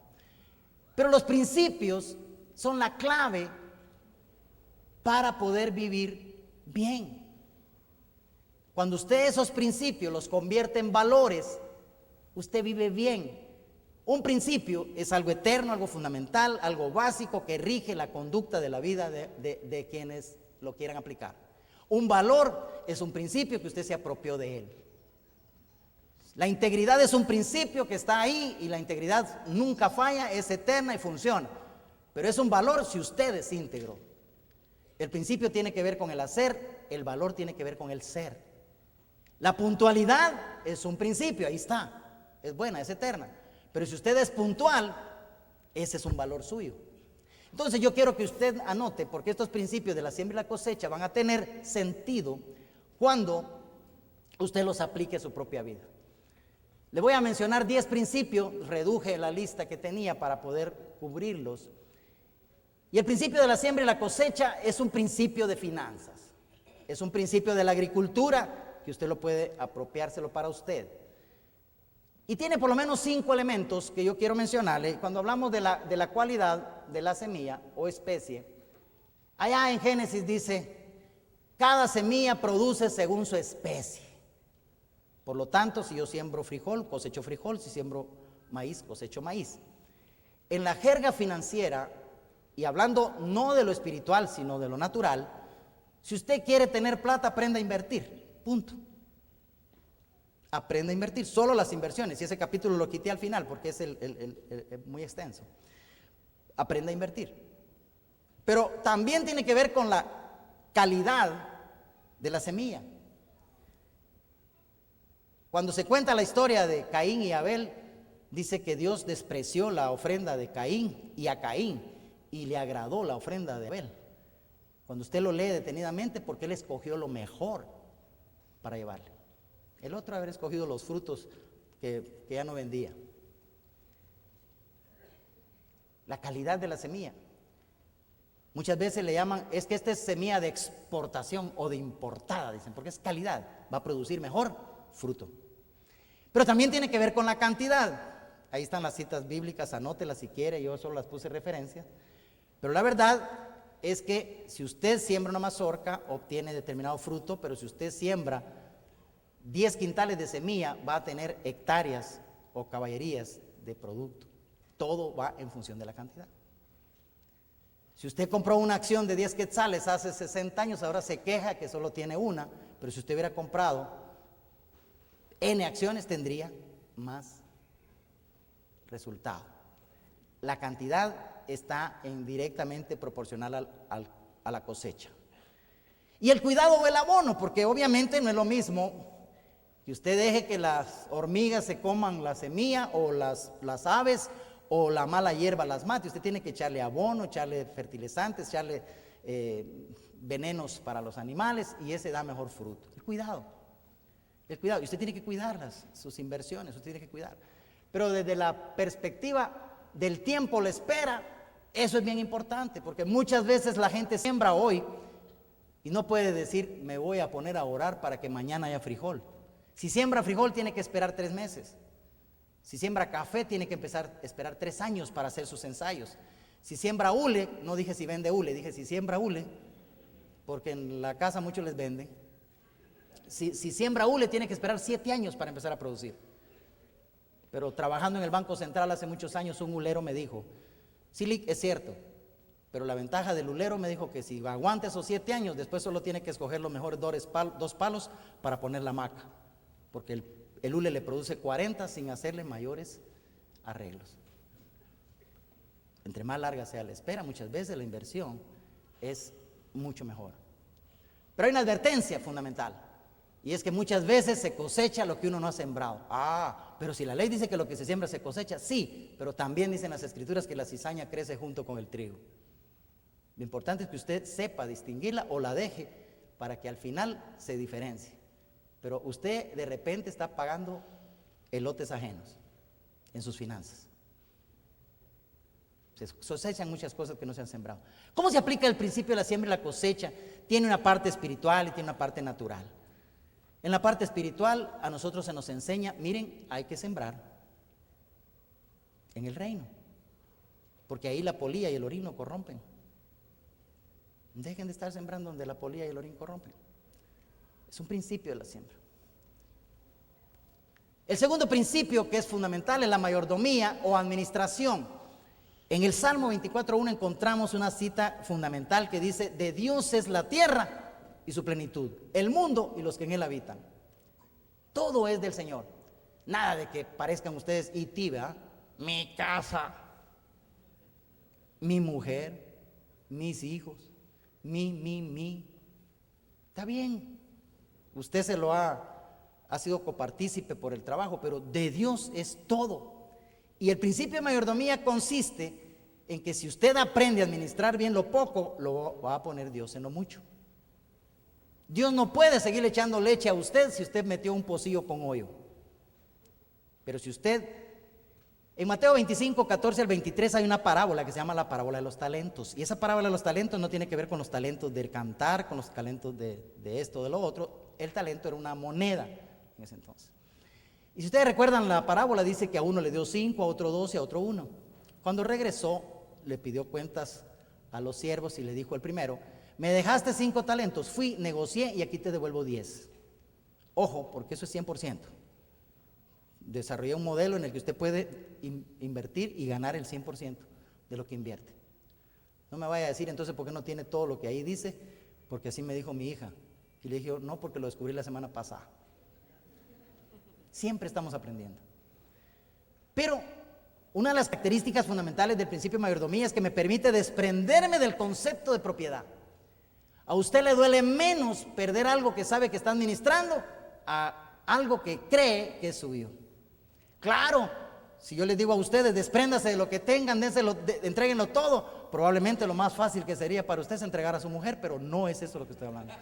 Pero los principios son la clave para poder vivir bien. Cuando usted esos principios los convierte en valores, usted vive bien. Un principio es algo eterno, algo fundamental, algo básico que rige la conducta de la vida de quienes lo quieran aplicar. Un valor es un principio que usted se apropió de él. La integridad es un principio que está ahí y la integridad nunca falla, es eterna y funciona. Pero es un valor si usted es íntegro. El principio tiene que ver con el hacer, el valor tiene que ver con el ser. La puntualidad es un principio, ahí está, es buena, es eterna. Pero si usted es puntual, ese es un valor suyo. Entonces yo quiero que usted anote, porque estos principios de la siembra y la cosecha van a tener sentido cuando usted los aplique a su propia vida. Le voy a mencionar 10 principios, reduje la lista que tenía para poder cubrirlos. Y el principio de la siembra y la cosecha es un principio de finanzas, es un principio de la agricultura que usted lo puede apropiárselo para usted. Y tiene por lo menos 5 elementos que yo quiero mencionarle. Cuando hablamos de la cualidad de la semilla o especie, allá en Génesis dice, cada semilla produce según su especie. Por lo tanto, si yo siembro frijol, cosecho frijol, si siembro maíz, cosecho maíz. En la jerga financiera, y hablando no de lo espiritual, sino de lo natural, si usted quiere tener plata, aprenda a invertir, punto. Aprenda a invertir, solo las inversiones, y ese capítulo lo quité al final porque es muy extenso. Aprenda a invertir. Pero también tiene que ver con la calidad de la semilla. Cuando se cuenta la historia de Caín y Abel, dice que Dios despreció la ofrenda de Caín y a Caín, y le agradó la ofrenda de Abel. Cuando usted lo lee detenidamente, porque él escogió lo mejor para llevarle. El otro haber escogido los frutos que ya no vendía. La calidad de la semilla. Muchas veces le llaman, es que esta es semilla de exportación o de importada, dicen, porque es calidad, va a producir mejor fruto. Pero también tiene que ver con la cantidad. Ahí están las citas bíblicas, anótelas si quiere, yo solo las puse referencia. Pero la verdad es que si usted siembra una mazorca, obtiene determinado fruto, pero si usted siembra 10 quintales de semilla, va a tener hectáreas o caballerías de producto. Todo va en función de la cantidad. Si usted compró una acción de 10 quetzales hace 60 años, ahora se queja que solo tiene una, pero si usted hubiera comprado N acciones, tendría más resultado. La cantidad está directamente proporcional a la cosecha. Y el cuidado del abono, porque obviamente no es lo mismo que usted deje que las hormigas se coman la semilla o las aves o la mala hierba las mate. Usted tiene que echarle abono, echarle fertilizantes, echarle venenos para los animales, y ese da mejor fruto. El cuidado. Y usted tiene que cuidar sus inversiones, usted tiene que cuidar. Pero desde la perspectiva del tiempo, la espera, eso es bien importante, porque muchas veces la gente siembra hoy y no puede decir, me voy a poner a orar para que mañana haya frijol. Si siembra frijol, tiene que esperar 3 meses. Si siembra café, tiene que esperar 3 años para hacer sus ensayos. Si siembra hule, no dije si vende hule, dije si siembra hule, porque en la casa muchos les venden. Si siembra hule, tiene que esperar 7 años para empezar a producir. Pero trabajando en el Banco Central hace muchos años, un hulero me dijo, sí, es cierto, pero la ventaja del hulero, me dijo, que si aguanta esos 7 años, después solo tiene que escoger los mejores 2 palos para poner la hamaca, porque el hule le produce 40 sin hacerle mayores arreglos. Entre más larga sea la espera, muchas veces la inversión es mucho mejor. Pero hay una advertencia fundamental, y es que muchas veces se cosecha lo que uno no ha sembrado. Pero si la ley dice que lo que se siembra se cosecha, sí, pero también dicen las escrituras que la cizaña crece junto con el trigo. Lo importante es que usted sepa distinguirla o la deje para que al final se diferencie. Pero usted de repente está pagando elotes ajenos en sus finanzas. Se cosechan muchas cosas que no se han sembrado. ¿Cómo se aplica el principio de la siembra y la cosecha? Tiene una parte espiritual y tiene una parte natural. En la parte espiritual a nosotros se nos enseña, miren, hay que sembrar en el reino, porque ahí la polilla y el orín no corrompen. Dejen de estar sembrando donde la polilla y el orín corrompen. Es un principio de la siembra. El segundo principio, que es fundamental, es la mayordomía o administración. En el Salmo 24:1 encontramos una cita fundamental que dice, de Dios es la tierra y su plenitud, el mundo y los que en él habitan. Todo es del Señor. Nada de que parezcan ustedes E.T., ¿verdad? Mi casa, mi mujer, mis hijos, mi. Está bien. Usted ha sido copartícipe por el trabajo, pero de Dios es todo. Y el principio de mayordomía consiste en que si usted aprende a administrar bien lo poco, lo va a poner Dios en lo mucho. Dios no puede seguir echando leche a usted si usted metió un pocillo con hoyo. Pero si usted, en Mateo 25, 14 al 23 hay una parábola que se llama la parábola de los talentos. Y esa parábola de los talentos no tiene que ver con los talentos del cantar, con los talentos de esto, de lo otro. El talento era una moneda en ese entonces. Y si ustedes recuerdan la parábola, dice que a uno le dio 5, a otro 2 y a otro 1. Cuando regresó, le pidió cuentas a los siervos y le dijo el primero, me dejaste 5 talentos, fui, negocié y aquí te devuelvo 10. Ojo, porque eso es 100%. desarrollé un modelo en el que usted puede invertir y ganar el 100% de lo que invierte. No me vaya a decir entonces por qué no tiene todo lo que ahí dice, porque así me dijo mi hija. Y le dije, no, porque lo descubrí la semana pasada. Siempre estamos aprendiendo. Pero una de las características fundamentales del principio de mayordomía es que me permite desprenderme del concepto de propiedad. A usted le duele menos perder algo que sabe que está administrando a algo que cree que es suyo. Claro, si yo les digo a ustedes, despréndase de lo que tengan, entréguenlo todo, probablemente lo más fácil que sería para usted es entregar a su mujer, pero no es eso lo que estoy hablando.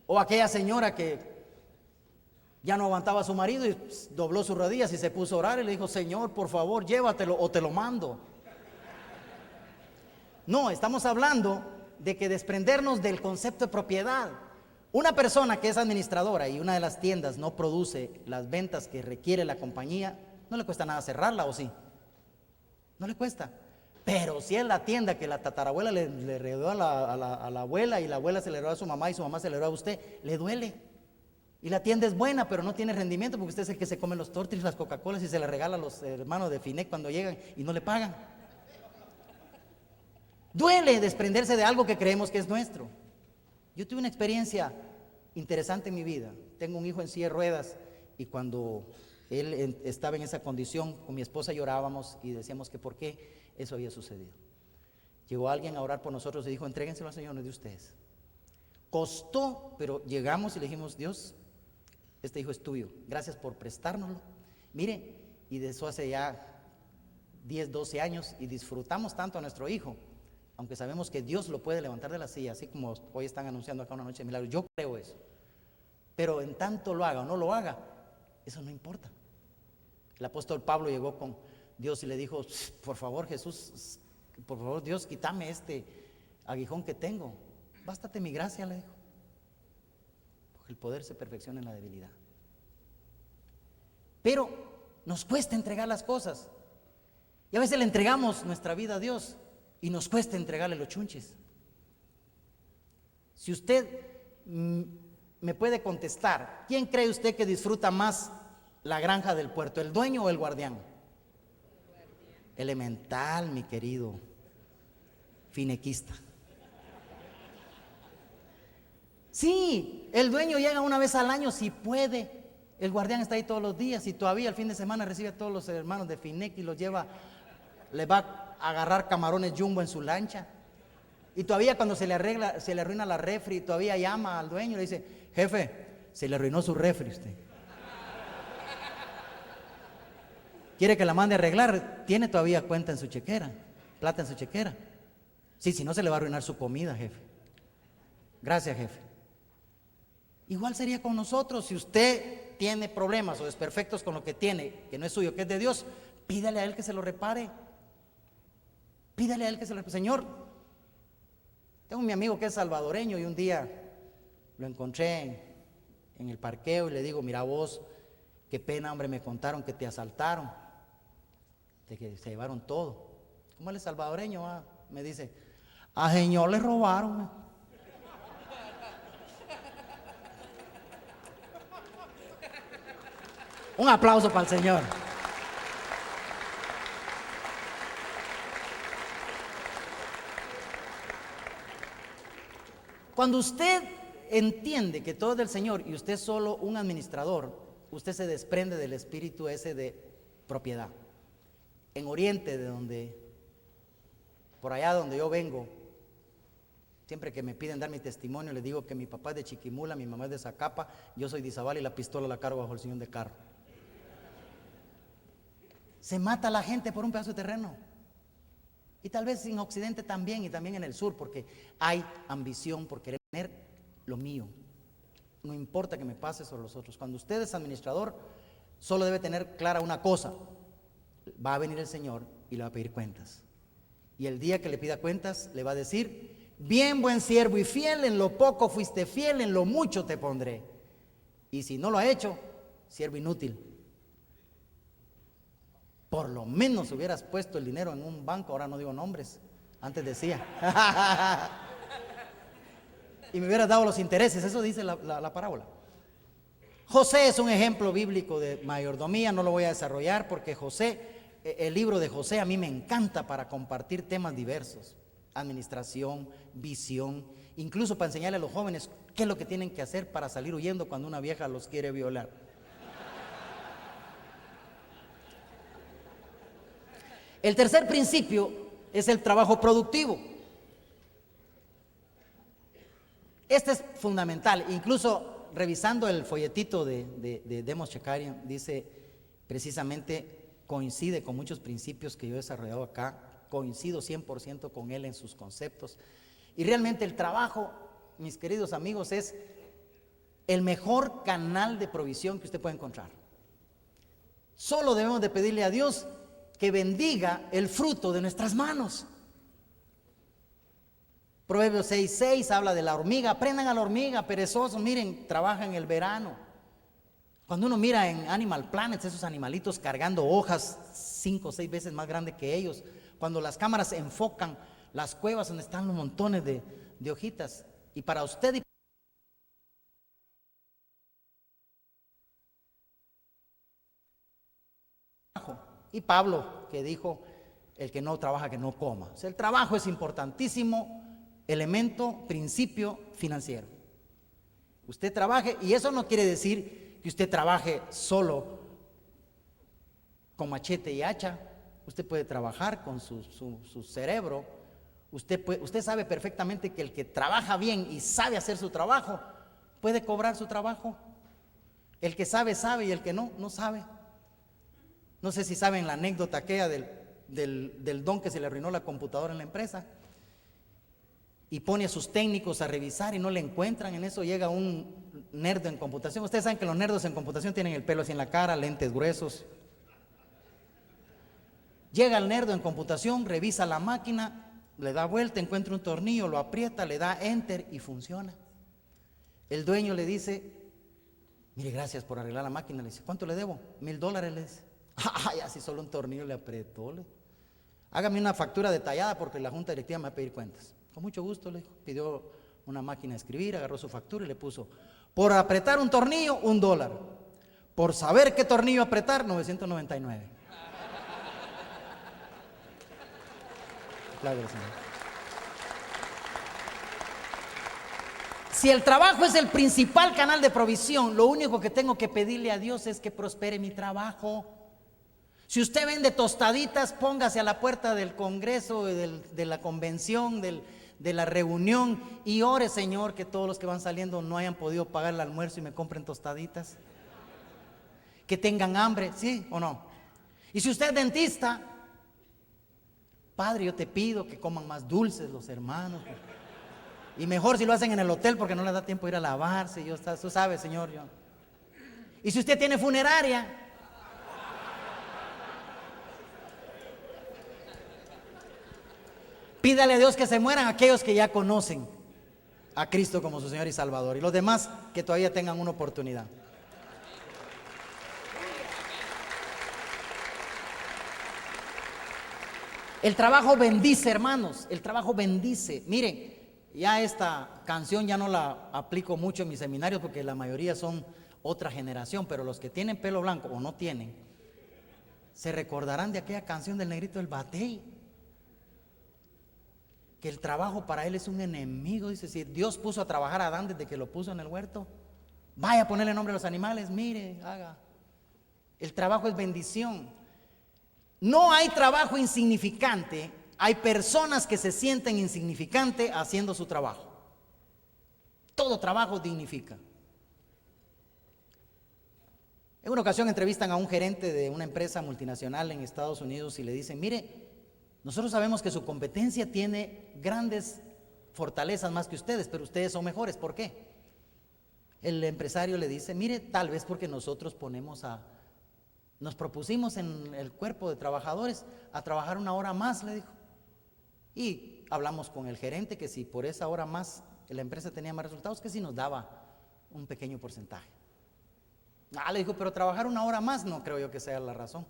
O aquella señora que ya no aguantaba a su marido y dobló sus rodillas y se puso a orar y le dijo, Señor, por favor, llévatelo o te lo mando. No, estamos hablando de que desprendernos del concepto de propiedad. Una persona que es administradora y una de las tiendas no produce las ventas que requiere la compañía, no le cuesta nada cerrarla, ¿o sí? No le cuesta. Pero si es la tienda que la tatarabuela le heredó a la abuela y la abuela se le heredó a su mamá y su mamá se le heredó a usted, le duele. Y la tienda es buena, pero no tiene rendimiento porque usted es el que se come los tortillas, las Coca-Colas y se le regala a los hermanos de Finec cuando llegan y no le pagan. Duele desprenderse de algo que creemos que es nuestro. Yo tuve una experiencia interesante en mi vida. Tengo un hijo en silla de ruedas y cuando él estaba en esa condición, con mi esposa llorábamos y decíamos que por qué eso había sucedido. Llegó alguien a orar por nosotros y dijo, entréguenselo al Señor, no es de ustedes. Costó, pero llegamos y le dijimos, Dios, este hijo es tuyo, gracias por prestárnoslo. Mire, y de eso hace ya 10, 12 años y disfrutamos tanto a nuestro hijo, aunque sabemos que Dios lo puede levantar de la silla, así como hoy están anunciando acá una noche de milagros. Yo creo eso, pero en tanto lo haga o no lo haga, eso no importa. El apóstol Pablo llegó con Dios y le dijo, por favor Jesús, por favor Dios, quítame este aguijón que tengo, bástate mi gracia, le dijo. Porque el poder se perfecciona en la debilidad. Pero nos cuesta entregar las cosas y a veces le entregamos nuestra vida a Dios y nos cuesta entregarle los chunches. Si usted me puede contestar, ¿quién cree usted que disfruta más la granja del puerto, el dueño o el guardián? Elemental, mi querido finequista. Sí, el dueño llega una vez al año si puede. El guardián está ahí todos los días y todavía el fin de semana recibe a todos los hermanos de Finec y los lleva, le va a agarrar camarones jumbo en su lancha. Y todavía cuando se le arruina la refri, todavía llama al dueño y le dice, jefe, se le arruinó su refri usted. ¿Quiere que la mande a arreglar? Tiene todavía cuenta en su chequera, plata en su chequera. Sí, si no se le va a arruinar su comida, jefe. Gracias, jefe. Igual sería con nosotros. Si usted tiene problemas o desperfectos con lo que tiene, que no es suyo, que es de Dios, pídale a Él que se lo repare. Pídale a Él que se lo repare. Señor, tengo mi amigo que es salvadoreño y un día lo encontré en el parqueo y le digo, mira vos, qué pena, hombre, me contaron que te asaltaron, de que se llevaron todo. ¿Cómo él es salvadoreño? Me dice, a señor le robaron. Un aplauso para el Señor. Cuando usted entiende que todo es del Señor y usted es solo un administrador, usted se desprende del espíritu ese de propiedad. En Oriente, por allá donde yo vengo, siempre que me piden dar mi testimonio, les digo que mi papá es de Chiquimula, mi mamá es de Zacapa, yo soy de Izabal y la pistola la cargo bajo el sillón de carro. Se mata a la gente por un pedazo de terreno. Y tal vez en Occidente también y también en el sur, porque hay ambición por querer tener lo mío. No importa que me pase sobre los otros. Cuando usted es administrador, solo debe tener clara una cosa. Va a venir el Señor y le va a pedir cuentas. Y el día que le pida cuentas, le va a decir, bien buen siervo y fiel, en lo poco fuiste fiel, en lo mucho te pondré. Y si no lo ha hecho, siervo inútil. Por lo menos hubieras puesto el dinero en un banco, ahora no digo nombres, antes decía. Y me hubieras dado los intereses, eso dice la parábola. José es un ejemplo bíblico de mayordomía, no lo voy a desarrollar porque el libro de José a mí me encanta para compartir temas diversos, administración, visión, incluso para enseñarle a los jóvenes qué es lo que tienen que hacer para salir huyendo cuando una vieja los quiere violar. El tercer principio es el trabajo productivo. Este es fundamental, incluso revisando el folletito de Demos Shakarian, dice precisamente, coincide con muchos principios que yo he desarrollado acá, coincido 100% con él en sus conceptos. Y realmente el trabajo, mis queridos amigos, es el mejor canal de provisión que usted puede encontrar. Solo debemos de pedirle a Dios que bendiga el fruto de nuestras manos. Proverbios 6:6 habla de la hormiga. Aprendan a la hormiga, perezosos, miren, trabaja en el verano. Cuando uno mira en Animal Planet, esos animalitos cargando hojas 5 o 6 veces más grandes que ellos, cuando las cámaras enfocan las cuevas donde están los montones de hojitas, y para usted y Pablo, que dijo, el que no trabaja que no coma. O sea, el trabajo es importantísimo elemento, principio financiero. Usted trabaje, y eso no quiere decir que usted trabaje solo con machete y hacha. Usted puede trabajar con su cerebro. Usted sabe perfectamente que el que trabaja bien y sabe hacer su trabajo puede cobrar su trabajo. El que sabe, sabe, y el que no, no sabe. No sé si saben la anécdota aquella del don que se le arruinó la computadora en la empresa y pone a sus técnicos a revisar y no le encuentran. En eso llega un nerdo en computación. Ustedes saben que los nerdos en computación tienen el pelo así en la cara, lentes gruesos. Llega el nerdo en computación, revisa la máquina, le da vuelta, encuentra un tornillo, lo aprieta, le da enter y funciona. El dueño le dice, mire, gracias por arreglar la máquina. Le dice, ¿cuánto le debo? $1000, le dice. Ay, así solo un tornillo le apretó. Hágame una factura detallada porque la junta directiva me va a pedir cuentas. Con mucho gusto, le dijo. Pidió una máquina de escribir, agarró su factura y le puso, por apretar un tornillo, $1. Por saber qué tornillo apretar, 999. Claro, señor. Si el trabajo es el principal canal de provisión, lo único que tengo que pedirle a Dios es que prospere mi trabajo. Si usted vende tostaditas, póngase a la puerta del congreso, de la convención, de la reunión, y ore, Señor, que todos los que van saliendo no hayan podido pagar el almuerzo y me compren tostaditas. Que tengan hambre, ¿sí o no? Y si usted es dentista, Padre, yo te pido que coman más dulces los hermanos. Y mejor si lo hacen en el hotel porque no les da tiempo de ir a lavarse. Tú sabes, Señor. Y si usted tiene funeraria, pídale a Dios que se mueran aquellos que ya conocen a Cristo como su Señor y Salvador. Y los demás que todavía tengan una oportunidad. El trabajo bendice, hermanos. El trabajo bendice. Miren, ya esta canción ya no la aplico mucho en mis seminarios porque la mayoría son otra generación, pero los que tienen pelo blanco o no tienen, se recordarán de aquella canción del negrito del batey, que el trabajo para él es un enemigo. Dice, si Dios puso a trabajar a Adán desde que lo puso en el huerto, vaya a ponerle nombre a los animales, mire, haga. El trabajo es bendición. No hay trabajo insignificante. Hay personas que se sienten insignificantes haciendo su trabajo. Todo trabajo dignifica. En una ocasión entrevistan a un gerente de una empresa multinacional en Estados Unidos y le dicen, mire, nosotros sabemos que su competencia tiene grandes fortalezas más que ustedes, pero ustedes son mejores. ¿Por qué? El empresario le dice, mire, tal vez porque nosotros nos propusimos en el cuerpo de trabajadores a trabajar 1 hora más, le dijo. Y hablamos con el gerente que si por esa hora más la empresa tenía más resultados, que si nos daba un pequeño porcentaje. Le dijo, pero trabajar 1 hora más no creo yo que sea la razón.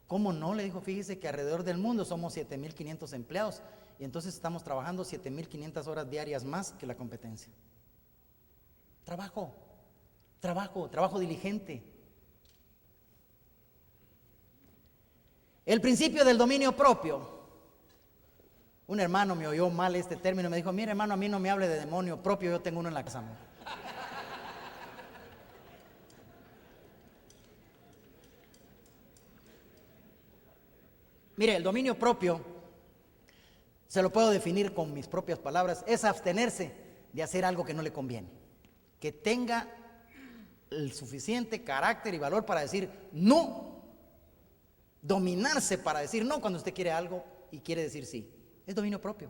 ¿Cómo no? Le dijo, fíjese que alrededor del mundo somos 7500 empleados y entonces estamos trabajando 7500 horas diarias más que la competencia. Trabajo trabajo diligente. El principio del dominio propio. Un hermano me oyó mal este término, me dijo: mire hermano, a mí no me hable de demonio propio, yo tengo uno en la casa. Mire, el dominio propio, se lo puedo definir con mis propias palabras, es abstenerse de hacer algo que no le conviene, que tenga el suficiente carácter y valor para decir no, dominarse para decir no cuando usted quiere algo y quiere decir sí. Es dominio propio.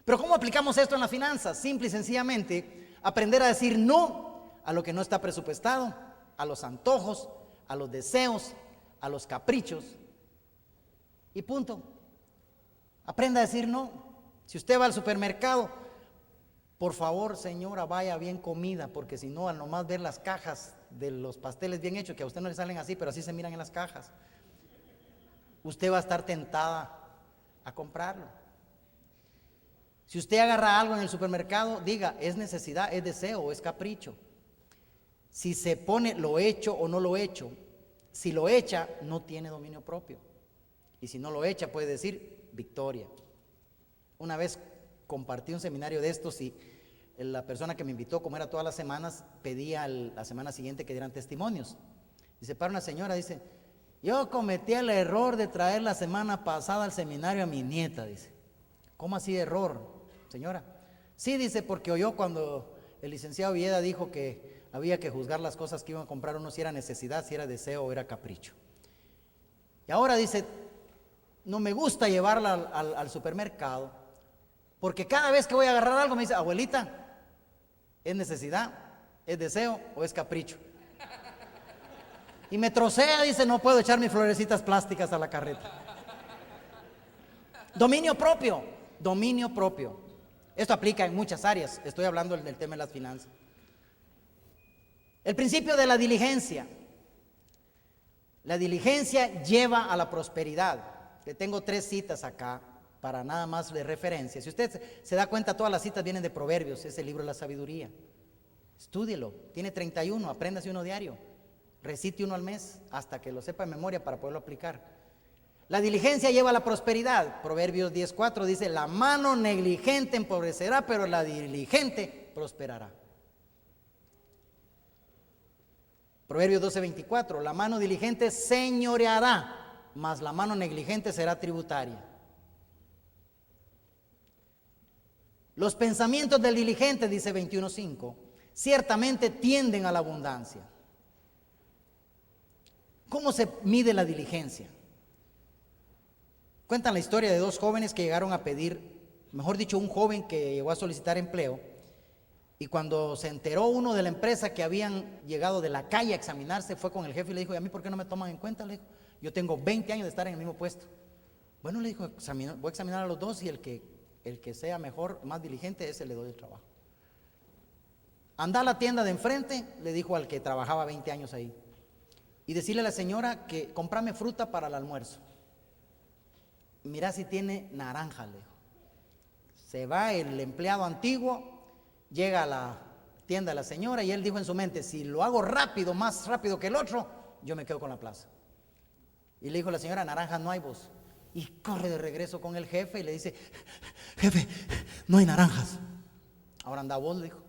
Pero ¿cómo aplicamos esto en las finanzas? Simple y sencillamente, aprender a decir no a lo que no está presupuestado, a los antojos, a los deseos, a los caprichos. Y punto. Aprenda a decir no. Si usted va al supermercado, por favor, señora, vaya bien comida, porque si no, al nomás ver las cajas de los pasteles bien hechos, que a usted no le salen así, pero así se miran en las cajas, usted va a estar tentada a comprarlo. Si usted agarra algo en el supermercado, diga, ¿es necesidad, es deseo o es capricho? Si se pone lo hecho o no lo hecho, si lo echa, no tiene dominio propio. Y si no lo echa, puede decir victoria. Una vez compartí un seminario de estos y la persona que me invitó, como era todas las semanas, pedía la semana siguiente que dieran testimonios. Dice, para una señora, dice, yo cometí el error de traer la semana pasada al seminario a mi nieta, dice. ¿Cómo así error, señora? Sí, dice, porque oyó cuando el licenciado Villeda dijo que había que juzgar las cosas que iban a comprar uno si era necesidad, si era deseo o era capricho. Y ahora dice, no me gusta llevarla al supermercado, porque cada vez que voy a agarrar algo me dice, abuelita, ¿es necesidad, es deseo o es capricho? Y me trocea, dice, no puedo echar mis florecitas plásticas a la carreta. Dominio propio, dominio propio. Esto aplica en muchas áreas, estoy hablando del tema de las finanzas. El principio de la diligencia. La diligencia lleva a la prosperidad. Le tengo 3 citas acá para nada más de referencia. Si usted se da cuenta, todas las citas vienen de Proverbios, es el libro de la sabiduría. Estúdielo, tiene 31, apréndase uno diario. Recite uno al mes hasta que lo sepa de memoria para poderlo aplicar. La diligencia lleva a la prosperidad. Proverbios 10:4 dice, la mano negligente empobrecerá, pero la diligente prosperará. Proverbios 12:24, la mano diligente señoreará, mas la mano negligente será tributaria. Los pensamientos del diligente, dice 21:5, ciertamente tienden a la abundancia. ¿Cómo se mide la diligencia? Cuentan la historia de 2 jóvenes que llegaron a pedir, mejor dicho, un joven que llegó a solicitar empleo, y cuando se enteró uno de la empresa que habían llegado de la calle a examinarse, fue con el jefe y le dijo, ¿y a mí por qué no me toman en cuenta? Le dijo, yo tengo 20 años de estar en el mismo puesto. Bueno, le dijo, voy a examinar a los 2 y el que sea mejor, más diligente, ese le doy el trabajo. Anda a la tienda de enfrente, le dijo al que trabajaba 20 años ahí, y decirle a la señora que cómprame fruta para el almuerzo. Mira si tiene naranja, le dijo. Se va el empleado antiguo, llega a la tienda de la señora y él dijo en su mente, si lo hago rápido, más rápido que el otro, yo me quedo con la plaza. Y le dijo a la señora, naranjas no hay, vos. Y corre de regreso con el jefe y le dice, jefe, no hay naranjas. Ahora anda vos, le dijo.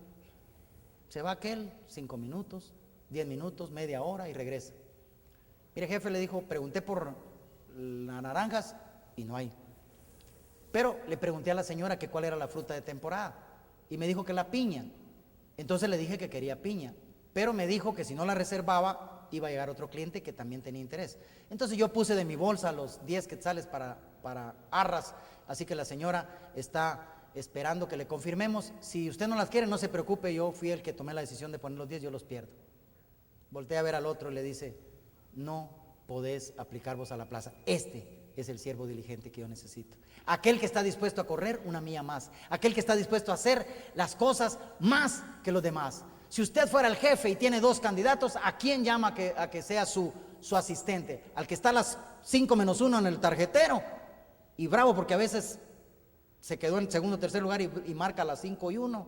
Se va aquel, 5 minutos, 10 minutos, media hora y regresa. Mire, jefe, le dijo, pregunté por las naranjas y no hay. Pero le pregunté a la señora que cuál era la fruta de temporada y me dijo que la piña. Entonces le dije que quería piña, pero me dijo que si no la reservaba iba a llegar otro cliente que también tenía interés. Entonces yo puse de mi bolsa los 10 quetzales para arras, así que la señora está esperando que le confirmemos. Si usted no las quiere, no se preocupe, yo fui el que tomé la decisión de poner los 10, yo los pierdo. Voltea a ver al otro y le dice, no podés aplicar vos a la plaza. Este es el siervo diligente que yo necesito. Aquel que está dispuesto a correr una milla más. Aquel que está dispuesto a hacer las cosas más que los demás. Si usted fuera el jefe y tiene 2 candidatos, ¿a quién llama a que sea su asistente? Al que está a las 5 menos 1 en el tarjetero. Y bravo porque a veces se quedó en segundo o tercer lugar y marca las 5 y 1.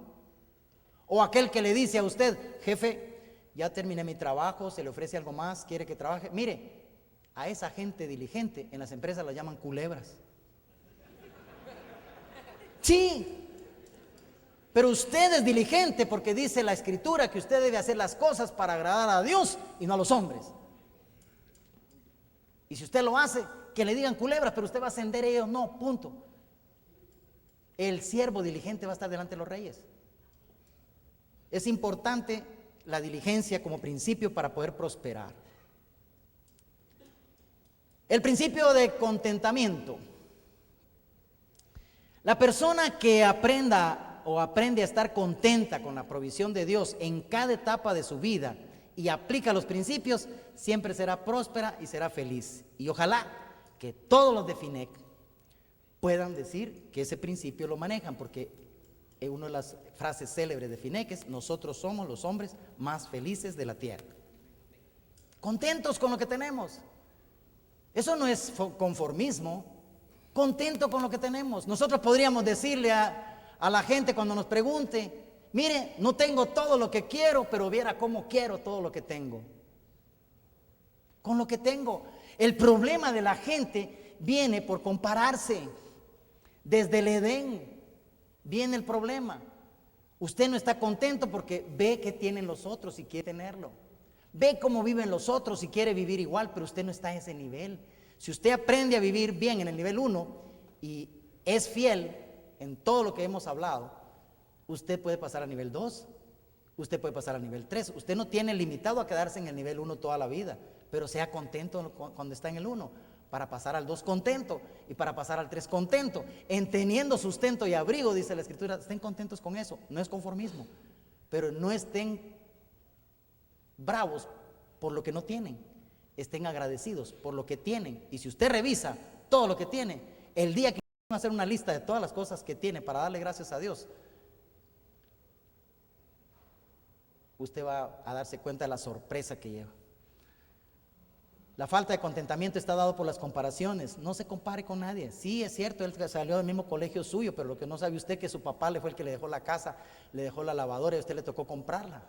O aquel que le dice a usted, jefe, ya terminé mi trabajo, se le ofrece algo más, quiere que trabaje. Mire, a esa gente diligente en las empresas la llaman culebras. Sí, pero usted es diligente porque dice la Escritura que usted debe hacer las cosas para agradar a Dios y no a los hombres. Y si usted lo hace, que le digan culebras, pero usted va a ascender a ellos, no, punto. El siervo diligente va a estar delante de los reyes. Es importante la diligencia como principio para poder prosperar. El principio de contentamiento. La persona que aprenda o aprende a estar contenta con la provisión de Dios en cada etapa de su vida y aplica los principios, siempre será próspera y será feliz. Y ojalá que todos los de FINEC puedan decir que ese principio lo manejan, porque una de las frases célebres de FINEC es: nosotros somos los hombres más felices de la tierra. Contentos con lo que tenemos. Eso no es conformismo. Contento con lo que tenemos. Nosotros podríamos decirle a la gente cuando nos pregunte: mire, no tengo todo lo que quiero, pero viera cómo quiero todo lo que tengo. Con lo que tengo. El problema de la gente viene por compararse. Desde el Edén viene el problema. Usted no está contento porque ve que tienen los otros y quiere tenerlo. Ve cómo viven los otros y quiere vivir igual, pero usted no está a ese nivel. Si usted aprende a vivir bien en el nivel 1 y es fiel en todo lo que hemos hablado, usted puede pasar a nivel 2, usted puede pasar a nivel 3. Usted no tiene limitado a quedarse en el nivel 1 toda la vida, pero sea contento cuando está en el 1, para pasar al 2 contento y para pasar al 3 contento, en teniendo sustento y abrigo, dice la Escritura. Estén contentos con eso, no es conformismo, pero no estén bravos por lo que no tienen, estén agradecidos por lo que tienen. Y si usted revisa todo lo que tiene, el día que va a hacer una lista de todas las cosas que tiene para darle gracias a Dios, usted va a darse cuenta de la sorpresa que lleva. La falta de contentamiento está dado por las comparaciones. No se compare con nadie. Sí, es cierto, él salió del mismo colegio suyo, pero lo que no sabe usted es que su papá le fue el que le dejó la casa, le dejó la lavadora y a usted le tocó comprarla.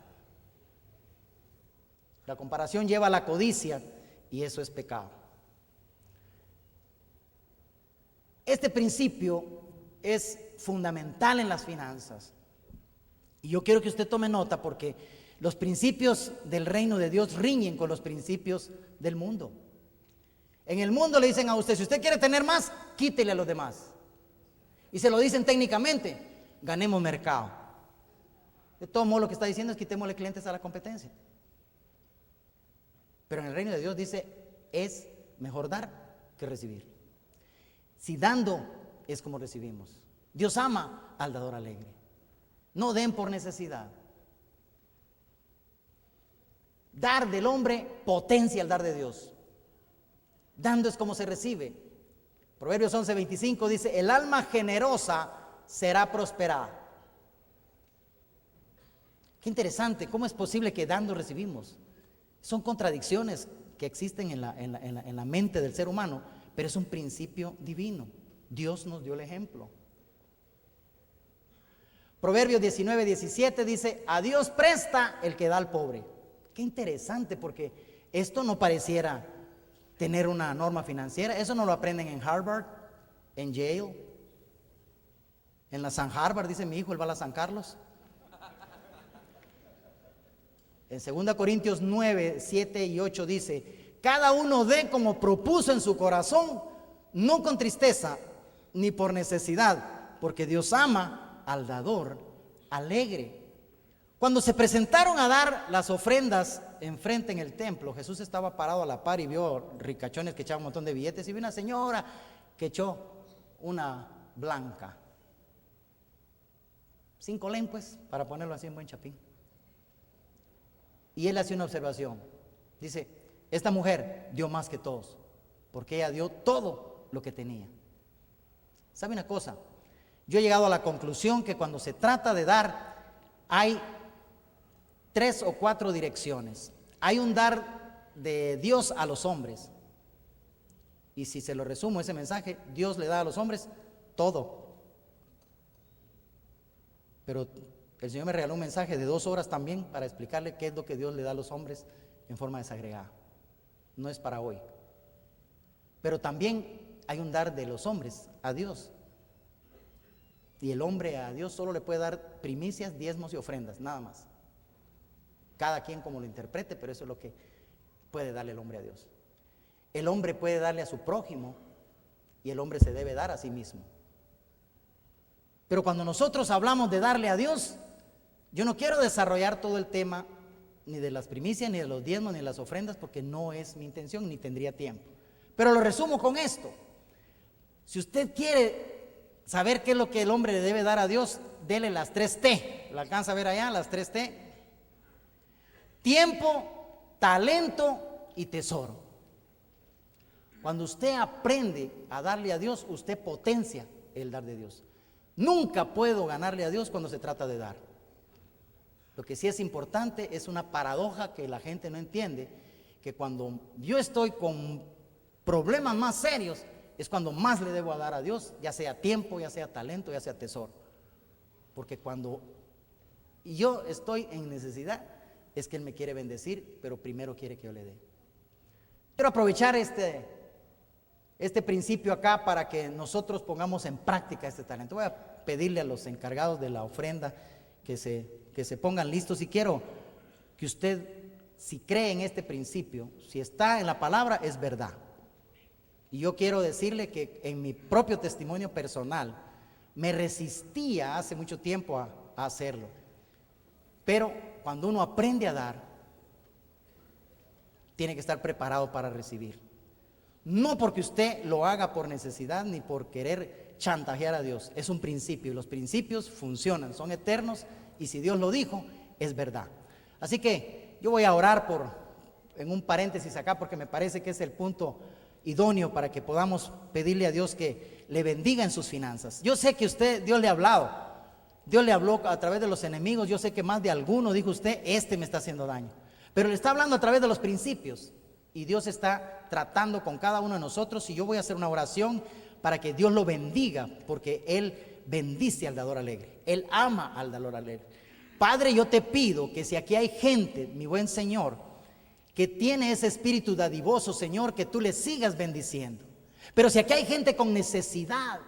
La comparación lleva a la codicia y eso es pecado. Este principio es fundamental en las finanzas. Y yo quiero que usted tome nota, porque los principios del reino de Dios riñen con los principios del mundo. En el mundo le dicen a usted: si usted quiere tener más, quítele a los demás. Y se lo dicen técnicamente: ganemos mercado. De todo modo, lo que está diciendo es: quitémosle clientes a la competencia. Pero en el reino de Dios dice: es mejor dar que recibir. Si dando es como recibimos. Dios ama al dador alegre. No den por necesidad. Dar del hombre potencia el dar de Dios. Dando es como se recibe. Proverbios 11:25 dice: el alma generosa será prosperada. Qué interesante, ¿cómo es posible que dando recibimos? Son contradicciones que existen en la mente del ser humano, pero es un principio divino. Dios nos dio el ejemplo. Proverbios 19:17 dice: a Dios presta el que da al pobre. Qué interesante, porque esto no pareciera tener una norma financiera. Eso no lo aprenden en Harvard, en Yale, en la San Harvard, dice mi hijo, él va a la San Carlos. En 2 Corintios 9, 7 y 8 dice: cada uno dé como propuso en su corazón, no con tristeza ni por necesidad, porque Dios ama al dador alegre. Cuando se presentaron a dar las ofrendas enfrente en el templo, Jesús estaba parado a la par y vio ricachones que echaban un montón de billetes, y vio una señora que echó una blanca, 5 lempes, para ponerlo así en buen chapín. Y él hace una observación, dice: esta mujer dio más que todos, porque ella dio todo lo que tenía. ¿Sabe una cosa? Yo he llegado a la conclusión que cuando se trata de dar, hay 3 o 4 direcciones. Hay un dar de Dios a los hombres, y si se lo resumo ese mensaje, Dios le da a los hombres todo, pero El Señor me regaló un mensaje de 2 horas también para explicarle qué es lo que Dios le da a los hombres en forma desagregada. No es para hoy. Pero también hay un dar de los hombres a Dios. Y el hombre a Dios solo le puede dar primicias, diezmos y ofrendas, nada más. Cada quien como lo interprete, pero eso es lo que puede darle el hombre a Dios. El hombre puede darle a su prójimo y el hombre se debe dar a sí mismo. Pero cuando nosotros hablamos de darle a Dios, yo no quiero desarrollar todo el tema ni de las primicias, ni de los diezmos, ni de las ofrendas, porque no es mi intención, ni tendría tiempo. Pero lo resumo con esto. Si usted quiere saber qué es lo que el hombre le debe dar a Dios, dele las 3T. ¿La alcanza a ver allá? Las 3T. Tiempo, talento y tesoro. Cuando usted aprende a darle a Dios, usted potencia el dar de Dios. Nunca puedo ganarle a Dios cuando se trata de dar. Lo que sí es importante es una paradoja que la gente no entiende, que cuando yo estoy con problemas más serios, es cuando más le debo a dar a Dios, ya sea tiempo, ya sea talento, ya sea tesoro. Porque cuando yo estoy en necesidad, es que Él me quiere bendecir, pero primero quiere que yo le dé. Quiero aprovechar este principio acá para que nosotros pongamos en práctica este talento. Voy a pedirle a los encargados de la ofrenda que se pongan listos, y quiero que usted, si cree en este principio, si está en la palabra, es verdad. Y yo quiero decirle que en mi propio testimonio personal me resistía hace mucho tiempo a hacerlo, pero cuando uno aprende a dar, tiene que estar preparado para recibir. No porque usted lo haga por necesidad ni por querer chantajear a Dios. Es un principio y los principios funcionan, son eternos, y si Dios lo dijo, es verdad. Así que yo voy a orar en un paréntesis acá, porque me parece que es el punto idóneo para que podamos pedirle a Dios que le bendiga en sus finanzas. Yo sé que Dios le ha hablado. Dios le habló a través de los enemigos. Yo sé que más de alguno dijo usted, me está haciendo daño. Pero le está hablando a través de los principios. Y Dios está tratando con cada uno de nosotros. Y yo voy a hacer una oración para que Dios lo bendiga, porque Él bendice al dador alegre. Él ama al dador alegre. Padre, yo te pido que si aquí hay gente, mi buen Señor, que tiene ese espíritu dadivoso, Señor, que tú le sigas bendiciendo. Pero si aquí hay gente con necesidad,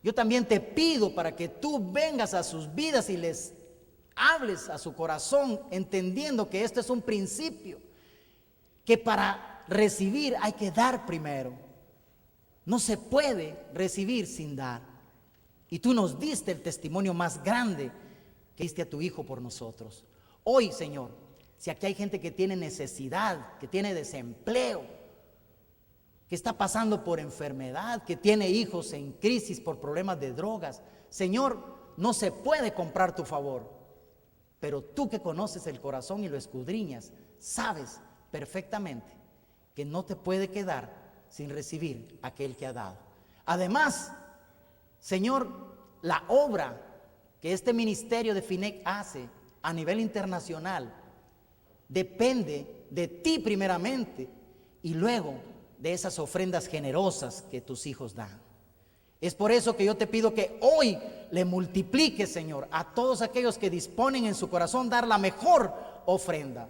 yo también te pido para que tú vengas a sus vidas y les hables a su corazón, entendiendo que esto es un principio, que para recibir hay que dar primero. No se puede recibir sin dar. Y tú nos diste el testimonio más grande, que diste a tu Hijo por nosotros. Hoy, Señor, si aquí hay gente que tiene necesidad, que tiene desempleo, que está pasando por enfermedad, que tiene hijos en crisis por problemas de drogas, Señor, no se puede comprar tu favor, pero tú que conoces el corazón y lo escudriñas, sabes perfectamente que no te puede quedar sin recibir aquel que ha dado. Además, Señor, la obra que este ministerio de FINEC hace a nivel internacional depende de ti primeramente, y luego de esas ofrendas generosas que tus hijos dan. Es por eso que yo te pido que hoy le multipliques, Señor, a todos aquellos que disponen en su corazón dar la mejor ofrenda,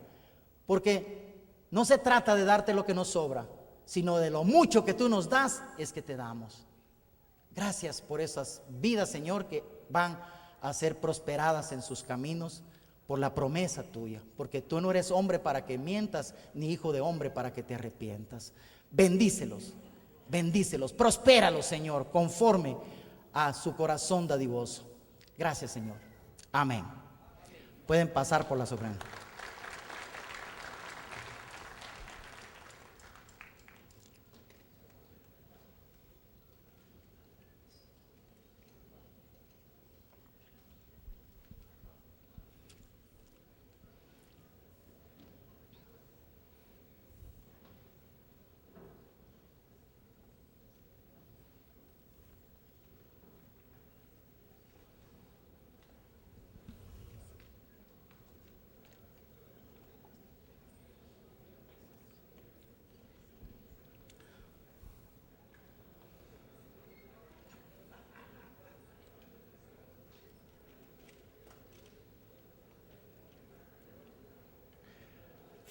porque no se trata de darte lo que nos sobra, sino de lo mucho que tú nos das es que te damos. Gracias por esas vidas, Señor, que van a ser prosperadas en sus caminos por la promesa tuya, porque tú no eres hombre para que mientas, ni hijo de hombre para que te arrepientas. Bendícelos, bendícelos, prospéralos, Señor, conforme a su corazón dadivoso. Gracias, Señor. Amén. Pueden pasar por las ofrendas.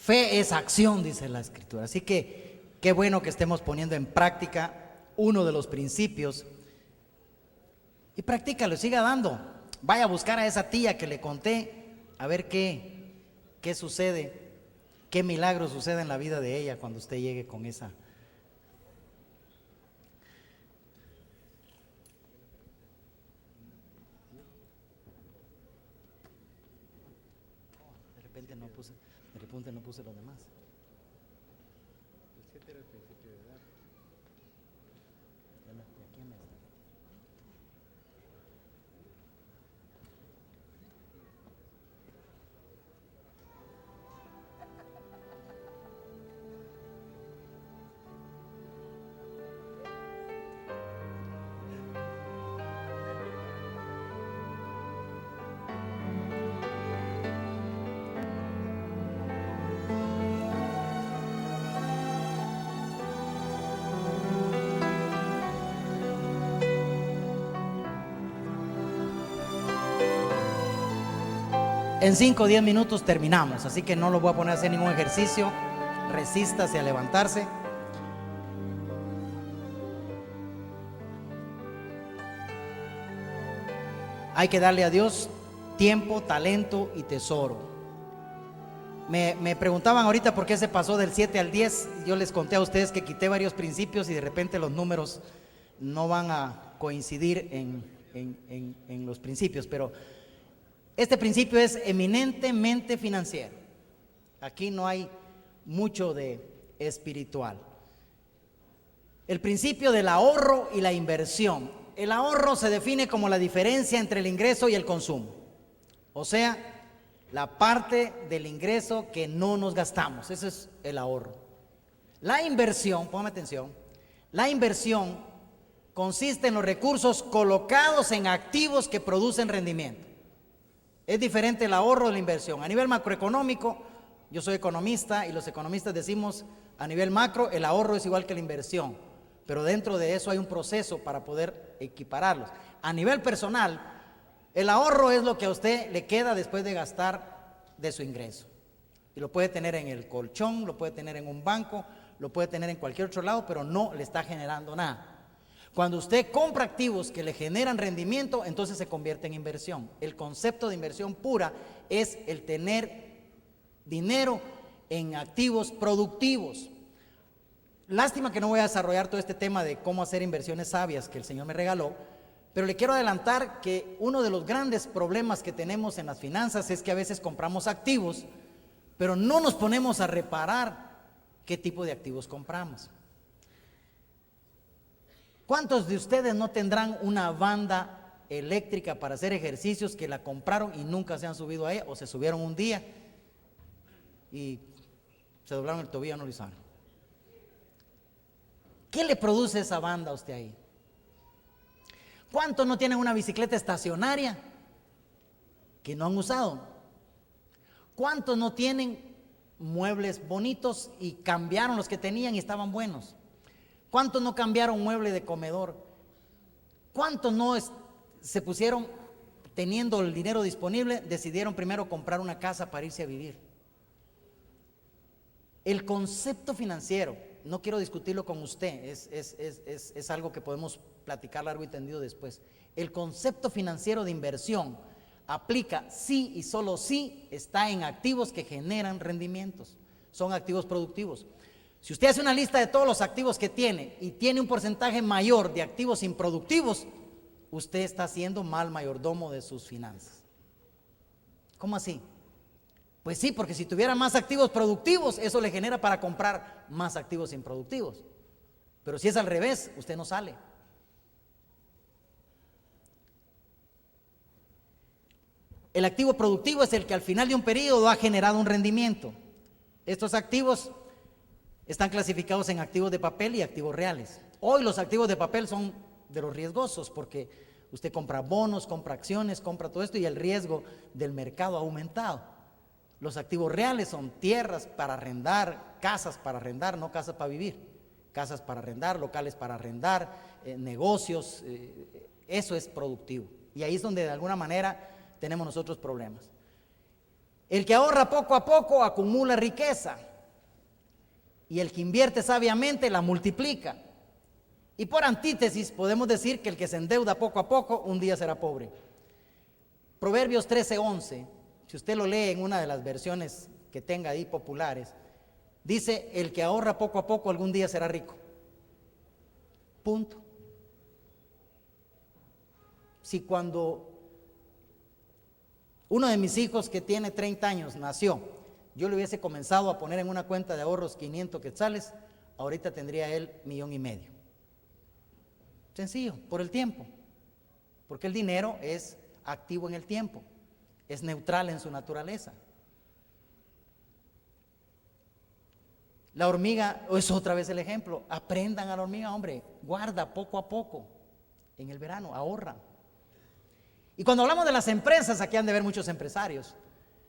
Fe es acción, dice la Escritura. Así que qué bueno que estemos poniendo en práctica uno de los principios. Y practícalo, siga dando. Vaya a buscar a esa tía que le conté, a ver qué sucede, qué milagro sucede en la vida de ella cuando usted llegue con esa. De repente no puse los demás. En 5 o 10 minutos terminamos, así que no lo voy a poner a hacer ningún ejercicio. Resístase a levantarse. Hay que darle a Dios tiempo, talento y tesoro. Me preguntaban ahorita por qué se pasó del 7 al 10. Yo les conté a ustedes que quité varios principios y de repente los números no van a coincidir en los principios, pero este principio es eminentemente financiero. Aquí no hay mucho de espiritual. El principio del ahorro y la inversión. El ahorro se define como la diferencia entre el ingreso y el consumo. O sea, la parte del ingreso que no nos gastamos. Eso es el ahorro. La inversión, póngame atención, la inversión consiste en los recursos colocados en activos que producen rendimiento. Es diferente el ahorro de la inversión. A nivel macroeconómico, yo soy economista y los economistas decimos a nivel macro el ahorro es igual que la inversión, pero dentro de eso hay un proceso para poder equipararlos. A nivel personal, el ahorro es lo que a usted le queda después de gastar de su ingreso. Y lo puede tener en el colchón, lo puede tener en un banco, lo puede tener en cualquier otro lado, pero no le está generando nada. Cuando usted compra activos que le generan rendimiento, entonces se convierte en inversión. El concepto de inversión pura es el tener dinero en activos productivos. Lástima que no voy a desarrollar todo este tema de cómo hacer inversiones sabias que el Señor me regaló, pero le quiero adelantar que uno de los grandes problemas que tenemos en las finanzas es que a veces compramos activos, pero no nos ponemos a reparar qué tipo de activos compramos. ¿Cuántos de ustedes no tendrán una banda eléctrica para hacer ejercicios que la compraron y nunca se han subido a ella, o se subieron un día y se doblaron el tobillo, no lo usaron? ¿Qué le produce esa banda a usted ahí? ¿Cuántos no tienen una bicicleta estacionaria que no han usado? ¿Cuántos no tienen muebles bonitos y cambiaron los que tenían y estaban buenos? ¿Cuántos no cambiaron mueble de comedor? ¿Cuántos no se pusieron, teniendo el dinero disponible, decidieron primero comprar una casa para irse a vivir? El concepto financiero, no quiero discutirlo con usted, es algo que podemos platicar largo y tendido después. El concepto financiero de inversión aplica sí y solo sí está en activos que generan rendimientos, son activos productivos. Si usted hace una lista de todos los activos que tiene y tiene un porcentaje mayor de activos improductivos, usted está siendo mal mayordomo de sus finanzas. ¿Cómo así? Pues sí, porque si tuviera más activos productivos, eso le genera para comprar más activos improductivos. Pero si es al revés, usted no sale. El activo productivo es el que al final de un periodo ha generado un rendimiento. Estos activos están clasificados en activos de papel y activos reales. Hoy los activos de papel son de los riesgosos porque usted compra bonos, compra acciones, compra todo esto y el riesgo del mercado ha aumentado. Los activos reales son tierras para arrendar, casas para arrendar, no casas para vivir, casas para arrendar, locales para arrendar, negocios, eso es productivo. Y ahí es donde de alguna manera tenemos nosotros problemas. El que ahorra poco a poco acumula riqueza, y el que invierte sabiamente la multiplica. Y por antítesis podemos decir que el que se endeuda poco a poco un día será pobre. Proverbios 13:11, si usted lo lee en una de las versiones que tenga ahí populares, dice: el que ahorra poco a poco algún día será rico. Punto. Si cuando uno de mis hijos que tiene 30 años nació, yo le hubiese comenzado a poner en una cuenta de ahorros 500 quetzales, ahorita tendría él 1,5 millones. Sencillo, por el tiempo. Porque el dinero es activo en el tiempo, es neutral en su naturaleza. La hormiga, es otra vez el ejemplo, aprendan a la hormiga, hombre, guarda poco a poco, en el verano, ahorra. Y cuando hablamos de las empresas, aquí han de ver muchos empresarios,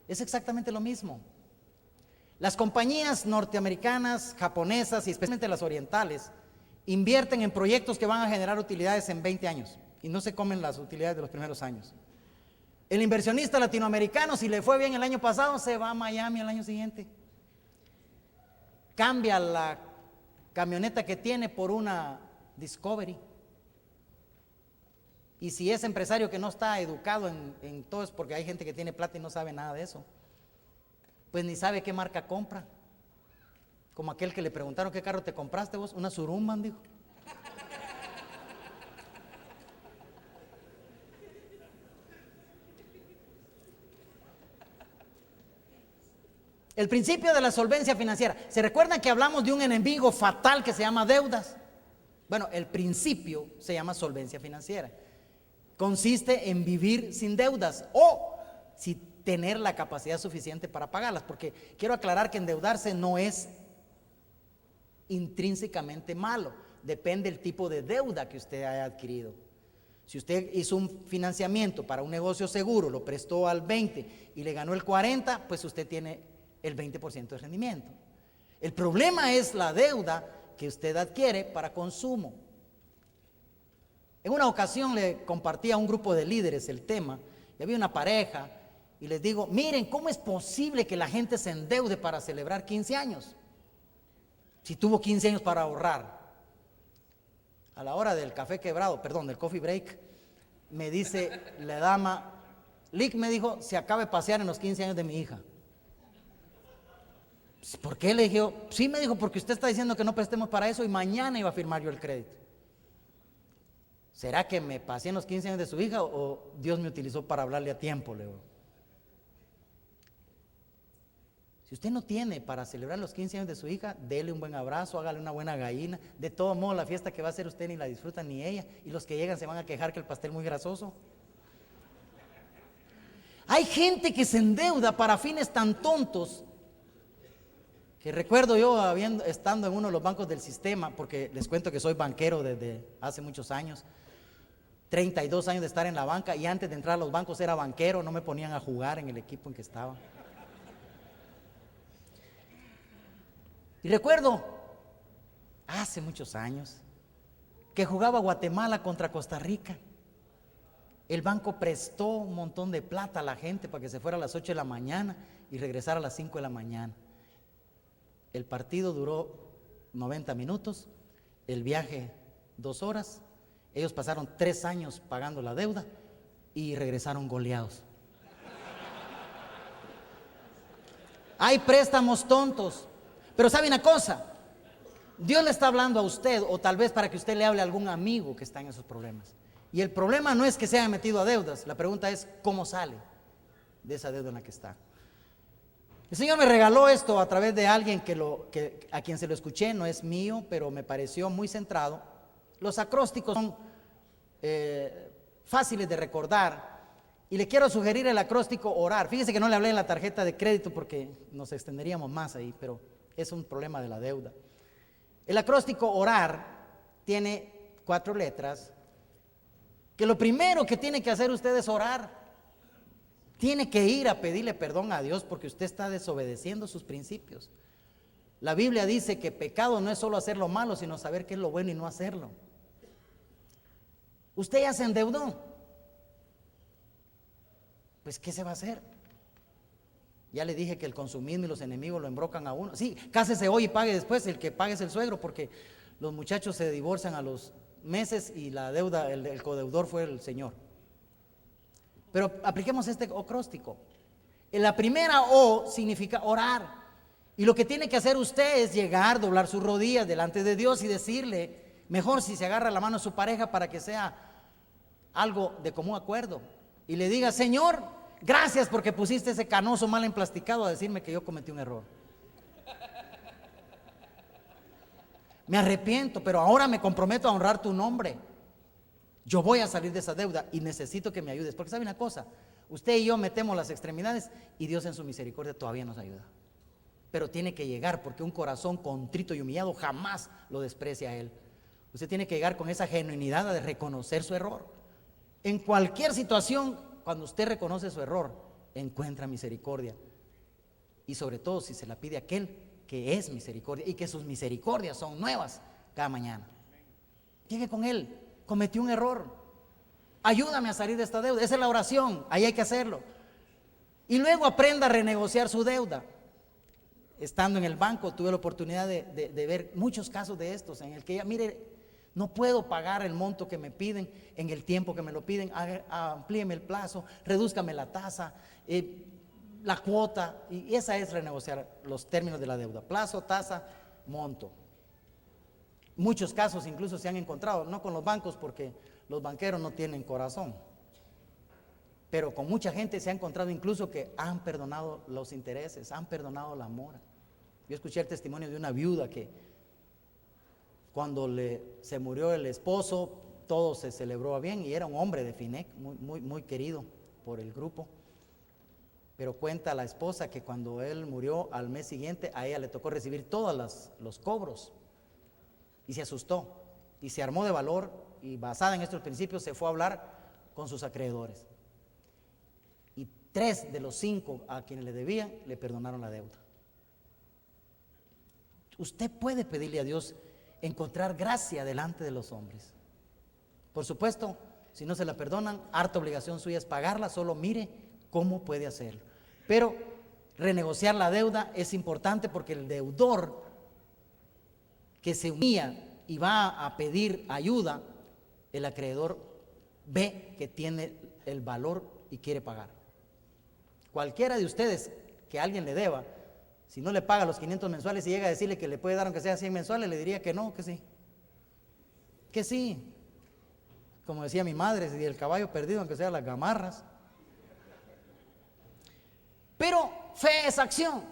es exactamente lo mismo. Las compañías norteamericanas, japonesas y especialmente las orientales invierten en proyectos que van a generar utilidades en 20 años y no se comen las utilidades de los primeros años. El inversionista latinoamericano, si le fue bien el año pasado, se va a Miami el año siguiente. Cambia la camioneta que tiene por una Discovery. Y si es empresario que no está educado en todo, es porque hay gente que tiene plata y no sabe nada de eso, pues ni sabe qué marca compra. Como aquel que le preguntaron: ¿qué carro te compraste vos? Una Surumban, dijo. El principio de la solvencia financiera. ¿Se recuerdan que hablamos de un enemigo fatal que se llama deudas? Bueno, el principio se llama solvencia financiera. Consiste en vivir sin deudas o si tener la capacidad suficiente para pagarlas, porque quiero aclarar que endeudarse no es intrínsecamente malo, depende del tipo de deuda que usted haya adquirido. Si usted hizo un financiamiento para un negocio seguro, lo prestó al 20 y le ganó el 40, pues usted tiene el 20% de rendimiento. El problema es la deuda que usted adquiere para consumo. En una ocasión le compartí a un grupo de líderes el tema, y había una pareja, y les digo: miren, ¿cómo es posible que la gente se endeude para celebrar 15 años? Si tuvo 15 años para ahorrar. A la hora del café quebrado, perdón, del coffee break, me dice la dama: Lick, me dijo, se acaba de pasear en los 15 años de mi hija. ¿Por qué? Le dije: sí, me dijo, porque usted está diciendo que no prestemos para eso y mañana iba a firmar yo el crédito. ¿Será que me pasé en los 15 años de su hija o Dios me utilizó para hablarle a tiempo? Le digo. Si usted no tiene para celebrar los 15 años de su hija, dele un buen abrazo, hágale una buena gallina. De todo modo, la fiesta que va a hacer usted ni la disfruta ni ella, y los que llegan se van a quejar que el pastel es muy grasoso. Hay gente que se endeuda para fines tan tontos que recuerdo yo estando en uno de los bancos del sistema, porque les cuento que soy banquero desde hace muchos años, 32 años de estar en la banca, y antes de entrar a los bancos era banquero, no me ponían a jugar en el equipo en que estaba. Y recuerdo, hace muchos años, que jugaba Guatemala contra Costa Rica. El banco prestó un montón de plata a la gente para que se fuera a las 8 de la mañana y regresara a las 5 de la mañana. El partido duró 90 minutos, el viaje 2 horas. Ellos pasaron 3 años pagando la deuda y regresaron goleados. Hay préstamos tontos, pero ¿sabe una cosa? Dios le está hablando a usted, o tal vez para que usted le hable a algún amigo que está en esos problemas. Y el problema no es que se haya metido a deudas, la pregunta es cómo sale de esa deuda en la que está. El Señor me regaló esto a través de alguien a quien se lo escuché, no es mío, pero me pareció muy centrado. Los acrósticos son fáciles de recordar, y le quiero sugerir el acróstico orar. Fíjese que no le hablé de la tarjeta de crédito porque nos extenderíamos más ahí, pero es un problema de la deuda. El acróstico orar tiene 4 letras, que lo primero que tiene que hacer usted es orar. Tiene que ir a pedirle perdón a Dios porque usted está desobedeciendo sus principios. La Biblia dice que pecado no es solo hacer lo malo, sino saber qué es lo bueno y no hacerlo. Usted ya se endeudó. Pues, ¿qué se va a hacer? Ya le dije que el consumismo y los enemigos lo embrocan a uno. Sí, cásese hoy y pague después, el que pague es el suegro, porque los muchachos se divorcian a los meses y la deuda, el codeudor fue el señor. Pero apliquemos este acróstico. La primera O significa orar. Y lo que tiene que hacer usted es llegar, doblar sus rodillas delante de Dios y decirle, mejor si se agarra la mano a su pareja para que sea algo de común acuerdo. Y le diga, Señor, gracias porque pusiste ese canoso mal emplasticado a decirme que yo cometí un error. Me arrepiento, pero ahora me comprometo a honrar tu nombre. Yo voy a salir de esa deuda y necesito que me ayudes. Porque sabe una cosa, usted y yo metemos las extremidades y Dios en su misericordia todavía nos ayuda. Pero tiene que llegar, porque un corazón contrito y humillado jamás lo desprecia a Él. Usted tiene que llegar con esa genuinidad de reconocer su error. En cualquier situación, cuando usted reconoce su error, encuentra misericordia. Y sobre todo si se la pide a aquel que es misericordia y que sus misericordias son nuevas cada mañana. Llegue con Él, cometí un error, ayúdame a salir de esta deuda. Esa es la oración, ahí hay que hacerlo. Y luego aprenda a renegociar su deuda. Estando en el banco tuve la oportunidad de ver muchos casos de estos en el que ya, mire, no puedo pagar el monto que me piden en el tiempo que me lo piden, amplíeme el plazo, redúzcame la tasa, la cuota, y esa es renegociar los términos de la deuda, plazo, tasa, monto. Muchos casos incluso se han encontrado, no con los bancos porque los banqueros no tienen corazón, pero con mucha gente se ha encontrado incluso que han perdonado los intereses, han perdonado la mora. Yo escuché el testimonio de una viuda que cuando se murió el esposo, todo se celebró bien y era un hombre de FINEC, muy querido por el grupo. Pero cuenta la esposa que cuando él murió al mes siguiente, a ella le tocó recibir todos los cobros y se asustó y se armó de valor y basada en estos principios se fue a hablar con sus acreedores. Y 3 de los 5 a quienes le debían le perdonaron la deuda. Usted puede pedirle a Dios encontrar gracia delante de los hombres. Por supuesto, si no se la perdonan, harta obligación suya es pagarla, solo mire cómo puede hacerlo. Pero renegociar la deuda es importante porque el deudor que se humilla y va a pedir ayuda, el acreedor ve que tiene el valor y quiere pagar. Cualquiera de ustedes que alguien le deba, si no le paga los 500 mensuales y llega a decirle que le puede dar aunque sea 100 mensuales, le diría que no, que sí. Que sí. Como decía mi madre, si el caballo perdido aunque sea las gamarras. Pero fe es acción.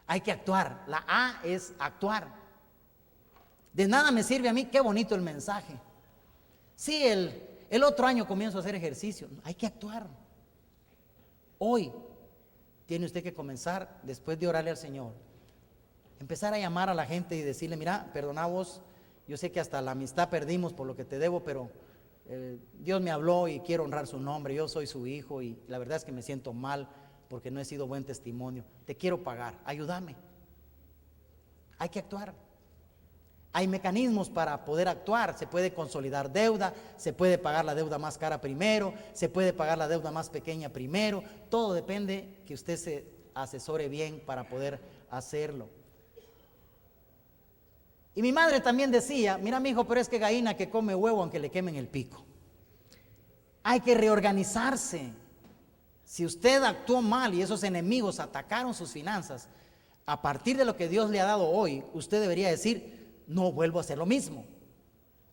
Hay que actuar. La A es actuar. De nada me sirve a mí, qué bonito el mensaje. Sí, el otro año comienzo a hacer ejercicio. Hay que actuar. Hoy tiene usted que comenzar, después de orarle al Señor, empezar a llamar a la gente y decirle, mira, perdona vos, yo sé que hasta la amistad perdimos por lo que te debo, pero Dios me habló y quiero honrar su nombre, yo soy su hijo y la verdad es que me siento mal porque no he sido buen testimonio, te quiero pagar, ayúdame. Hay que actuar. Hay mecanismos para poder actuar, se puede consolidar deuda, se puede pagar la deuda más cara primero, se puede pagar la deuda más pequeña primero, todo depende que usted se asesore bien para poder hacerlo. Y mi madre también decía, mira mi hijo, pero es que gallina que come huevo aunque le quemen el pico. Hay que reorganizarse. Si usted actuó mal y esos enemigos atacaron sus finanzas, a partir de lo que Dios le ha dado hoy, usted debería decir, no vuelvo a hacer lo mismo.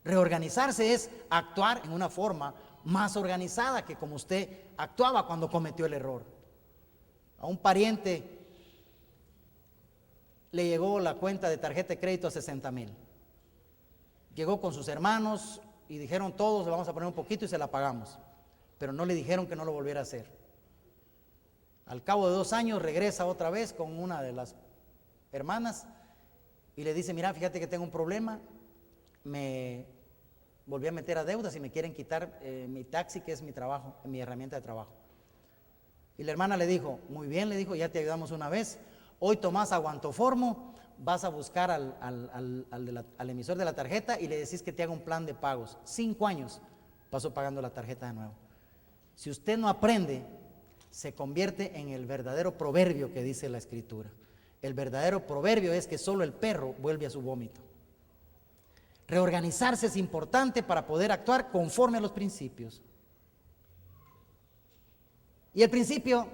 Reorganizarse es actuar en una forma más organizada que como usted actuaba cuando cometió el error. A un pariente le llegó la cuenta de tarjeta de crédito a 60,000. Llegó con sus hermanos y dijeron todos, le vamos a poner un poquito y se la pagamos. Pero no le dijeron que no lo volviera a hacer. Al cabo de 2 años regresa otra vez con una de las hermanas y le dice, mira, fíjate que tengo un problema, me volví a meter a deudas y me quieren quitar mi taxi, que es mi trabajo, mi herramienta de trabajo. Y la hermana le dijo, muy bien, le dijo, ya te ayudamos una vez, hoy tomás aguantoformo, vas a buscar al emisor de la tarjeta y le decís que te haga un plan de pagos. 5 años pasó pagando la tarjeta de nuevo. Si usted no aprende, se convierte en el verdadero proverbio que dice la Escritura. El verdadero proverbio es que solo el perro vuelve a su vómito. Reorganizarse es importante para poder actuar conforme a los principios. Y el principio